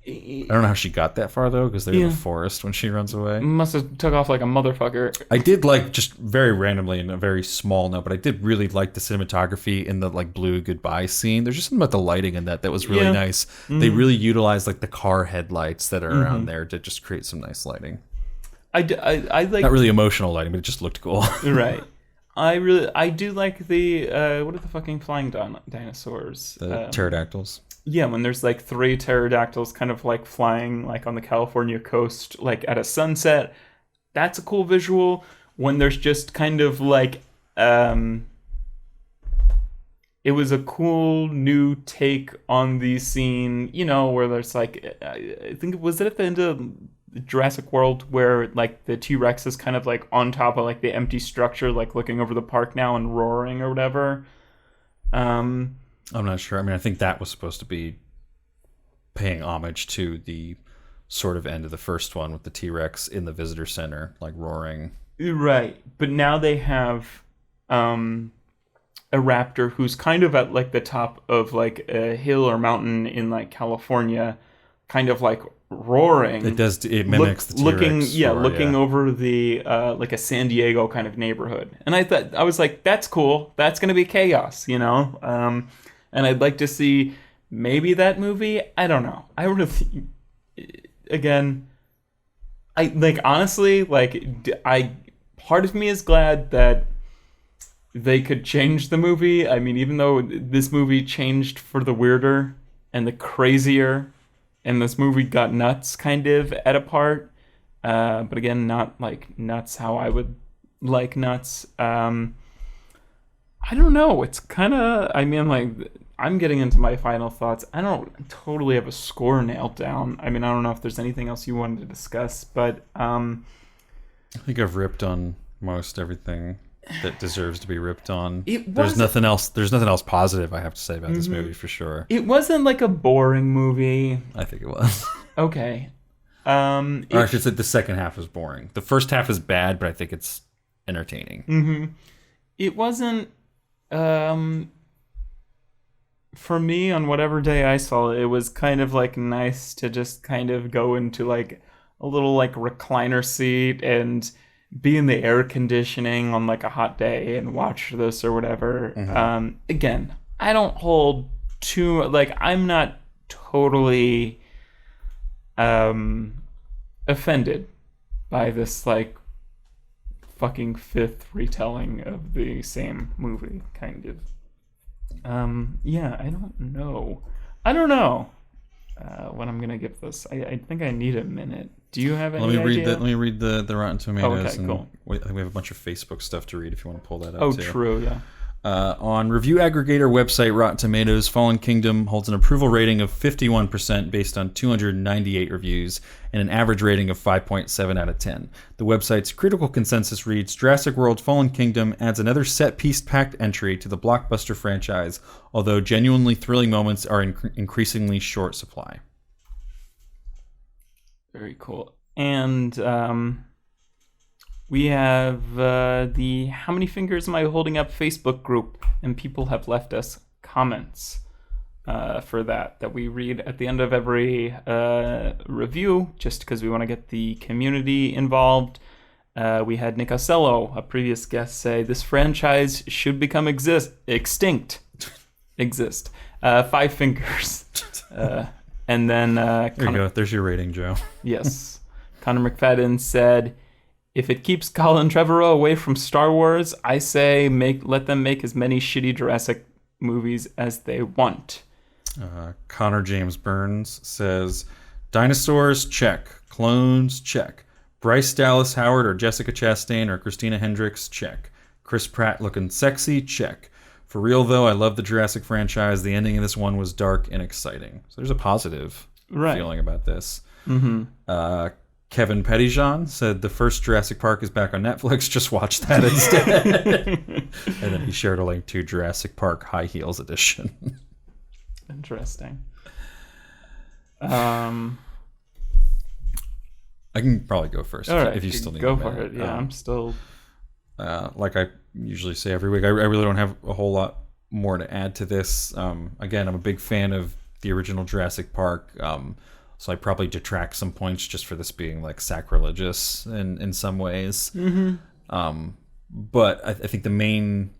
I don't know how she got that far though, because they're in the forest when she runs away. Must have took off like a motherfucker. I did like, just very randomly in a very small note, but I did really like the cinematography in the like blue goodbye scene. There's just something about the lighting in that was really nice. Mm-hmm. They really utilized like the car headlights that are around there to just create some nice lighting. I like, not really emotional lighting, but it just looked cool. Right. I do like the what are the fucking flying dinosaurs? The pterodactyls. Yeah, when there's like 3 pterodactyls kind of like flying like on the California coast, like at a sunset. That's a cool visual. When there's just kind of like it was a cool new take on the scene, where there's like, I think, was it at the end of Jurassic World where like the T-Rex is kind of like on top of like the empty structure, like looking over the park now and roaring or whatever. I'm not sure. I mean, I think that was supposed to be paying homage to the sort of end of the first one with the T-Rex in the visitor center, like roaring. Right. But now they have a raptor who's kind of at like the top of like a hill or mountain in like California, kind of like roaring. It mimics the T-Rex looking over the like a San Diego kind of neighborhood. And I was like, that's cool. That's going to be chaos, and I'd like to see maybe that movie. I don't know. I really, again, I like, honestly, like, part of me is glad that they could change the movie. I mean, even though this movie changed for the weirder and the crazier, and this movie got nuts kind of at a part, but again, not like nuts how I would like nuts. I don't know. It's kind of, I mean, like, I'm getting into my final thoughts. I don't totally have a score nailed down. I mean, I don't know if there's anything else you wanted to discuss, but I think I've ripped on most everything that deserves to be ripped on. There's nothing else positive I have to say about this movie, for sure. It wasn't like a boring movie. I think it was. Okay. Or I should say the second half was boring. The first half is bad, but I think it's entertaining. Mm-hmm. It wasn't, for me, on whatever day I saw it, it was kind of like nice to just kind of go into like a little like recliner seat and be in the air conditioning on like a hot day and watch this or whatever. Mm-hmm. Again, I don't hold too, like, I'm not totally offended by this like fucking 5th retelling of the same movie, kind of. Yeah, I don't know what I'm gonna give this. I think I need a minute. Do you have any idea? Let me read the Rotten Tomatoes. Okay, cool. I think we have a bunch of Facebook stuff to read if you want to pull that up. Oh, too. True, yeah. On review aggregator website Rotten Tomatoes, Fallen Kingdom holds an approval rating of 51% based on 298 reviews and an average rating of 5.7 out of 10. The website's critical consensus reads, Jurassic World Fallen Kingdom adds another set-piece packed entry to the blockbuster franchise, although genuinely thrilling moments are in increasingly short supply. Very cool. And we have the How Many Fingers Am I Holding Up Facebook group, and people have left us comments for that we read at the end of every review, just because we want to get the community involved. We had Nick Ocello, a previous guest, say this franchise should become extinct. Exist. 5 fingers. And then There you go. There's your rating, Joe. Yes. Connor McFadden said, if it keeps Colin Trevorrow away from Star Wars, I say let them make as many shitty Jurassic movies as they want. Connor James Burns says, dinosaurs, check. Clones, check. Bryce Dallas Howard or Jessica Chastain or Christina Hendricks, check. Chris Pratt looking sexy, check. For real, though, I love the Jurassic franchise. The ending of this one was dark and exciting. So there's a positive feeling about this. Mm-hmm. Kevin Pettyjohn said the first Jurassic Park is back on Netflix. Just watch that instead. And then he shared a link to Jurassic Park High Heels Edition. Interesting. I can probably go first if you still need go for it. Yeah, I'm still. Like I usually say every week, I really don't have a whole lot more to add to this. Again, I'm a big fan of the original Jurassic Park. So I probably detract some points just for this being like sacrilegious in some ways. Mm-hmm. But I think the main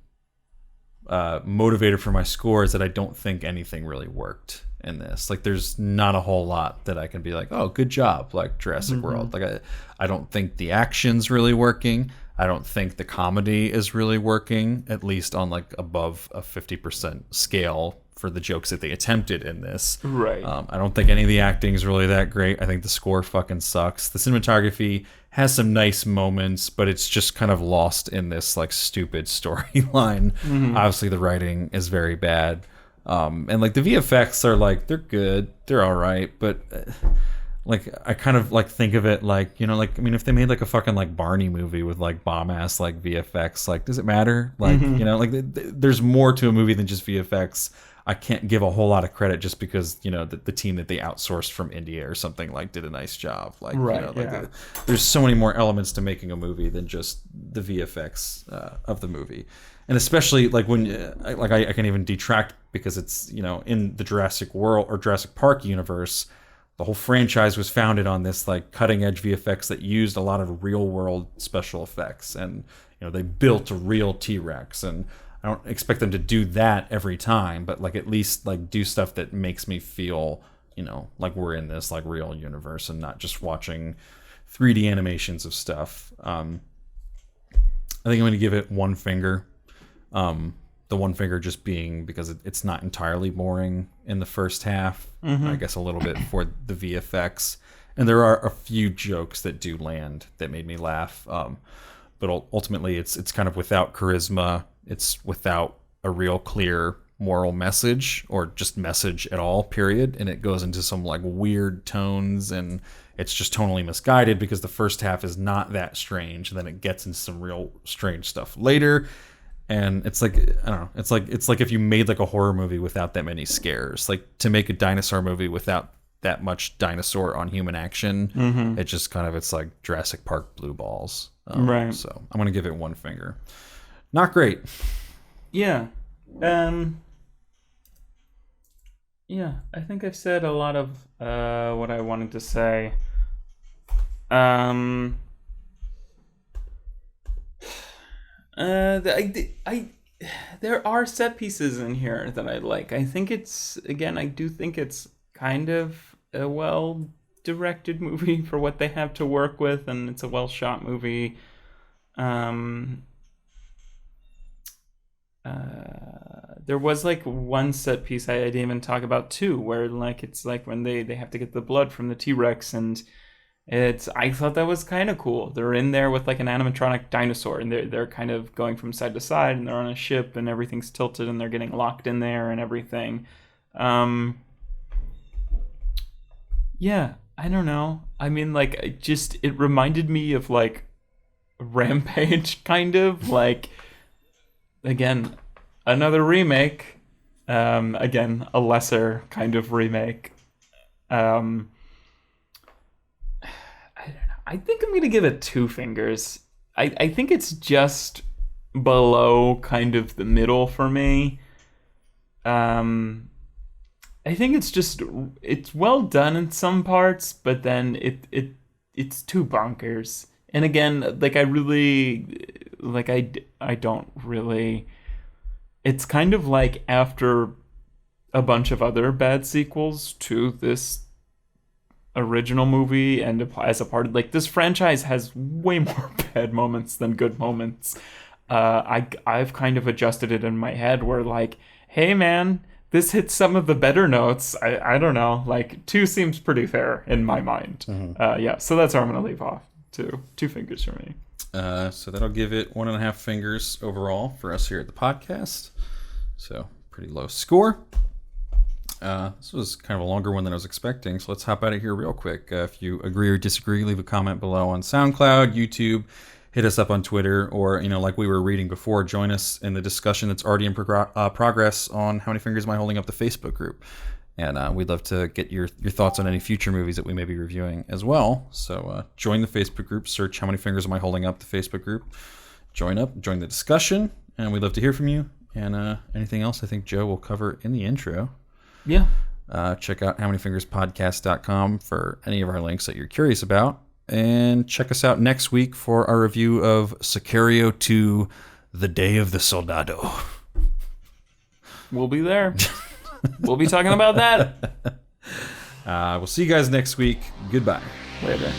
motivator for my score is that I don't think anything really worked in this. Like there's not a whole lot that I can be like, oh, good job, like Jurassic World. Like I don't think the action's really working. I don't think the comedy is really working, at least on like above a 50% scale for the jokes that they attempted in this. Right. I don't think any of the acting is really that great. I think the score fucking sucks. The cinematography has some nice moments, but it's just kind of lost in this like stupid storyline. Mm-hmm. Obviously the writing is very bad. And like the VFX are like, they're good. They're all right. But like, I kind of like think of it like, you know, like, I mean, if they made like a fucking like Barney movie with like bomb ass like VFX, like, does it matter? Like, you know, like there's more to a movie than just VFX. I can't give a whole lot of credit just because, you know, the team that they outsourced from India or something like did a nice job. Like, right, you know, like there's so many more elements to making a movie than just the VFX of the movie. And especially like when I can even detract because it's, you know, in the Jurassic World or Jurassic Park universe, the whole franchise was founded on this like cutting edge VFX that used a lot of real world special effects. And, you know, they built a real T-Rex, and I don't expect them to do that every time, but like at least like do stuff that makes me feel, you know, like we're in this like real universe and not just watching 3D animations of stuff. I think I'm going to give it 1 finger. The 1 finger just being because it's not entirely boring in the first half. I guess a little bit for the VFX, and there are a few jokes that do land that made me laugh. But ultimately, it's kind of without charisma. It's without a real clear moral message or just message at all, period. And it goes into some like weird tones, and it's just tonally misguided because the first half is not that strange, and then it gets into some real strange stuff later. And it's like, I don't know, it's like if you made like a horror movie without that many scares. Like to make a dinosaur movie without that much dinosaur on human action, it just kind of, it's like Jurassic Park blue balls. Right. So I'm going to give it 1 finger. Not great. Yeah. Yeah, I think I've said a lot of what I wanted to say. There are set pieces in here that I like. I think I do think it's kind of a well-directed movie for what they have to work with, and it's a well-shot movie. There was like one set piece I didn't even talk about too, where like it's like when they have to get the blood from the T-Rex, and I thought that was kind of cool. They're in there with like an animatronic dinosaur, and they're kind of going from side to side, and they're on a ship, and everything's tilted, and they're getting locked in there and everything. Yeah, I don't know. I mean, like, it reminded me of like Rampage, kind of like, again, another remake. Again, a lesser kind of remake. I don't know. I think I'm gonna give it 2 fingers. I think it's just below kind of the middle for me. I think it's well done in some parts, but then it's too bonkers. And again, like I don't really. It's kind of like after a bunch of other bad sequels to this original movie, and as a part of like this franchise has way more bad moments than good moments. I've kind of adjusted it in my head where like, hey man, this hits some of the better notes. I don't know, like 2 seems pretty fair in my mind. Yeah, so that's where I'm gonna leave off. 2 fingers for me. So that'll give it 1.5 fingers overall for us here at the podcast. So pretty low score. This was kind of a longer one than I was expecting, so let's hop out of here real quick. If you agree or disagree, leave a comment below on SoundCloud, YouTube, hit us up on Twitter, or, like we were reading before, join us in the discussion that's already in progress on How Many Fingers Am I Holding Up, the Facebook group. And we'd love to get your thoughts on any future movies that we may be reviewing as well. So join the Facebook group, search How Many Fingers Am I Holding Up, the Facebook group. Join the discussion, and we'd love to hear from you. And anything else I think Joe will cover in the intro. Yeah. Check out howmanyfingerspodcast.com for any of our links that you're curious about. And check us out next week for our review of Sicario 2, The Day of the Soldado. We'll be there. We'll be talking about that. We'll see you guys next week. Goodbye. Later.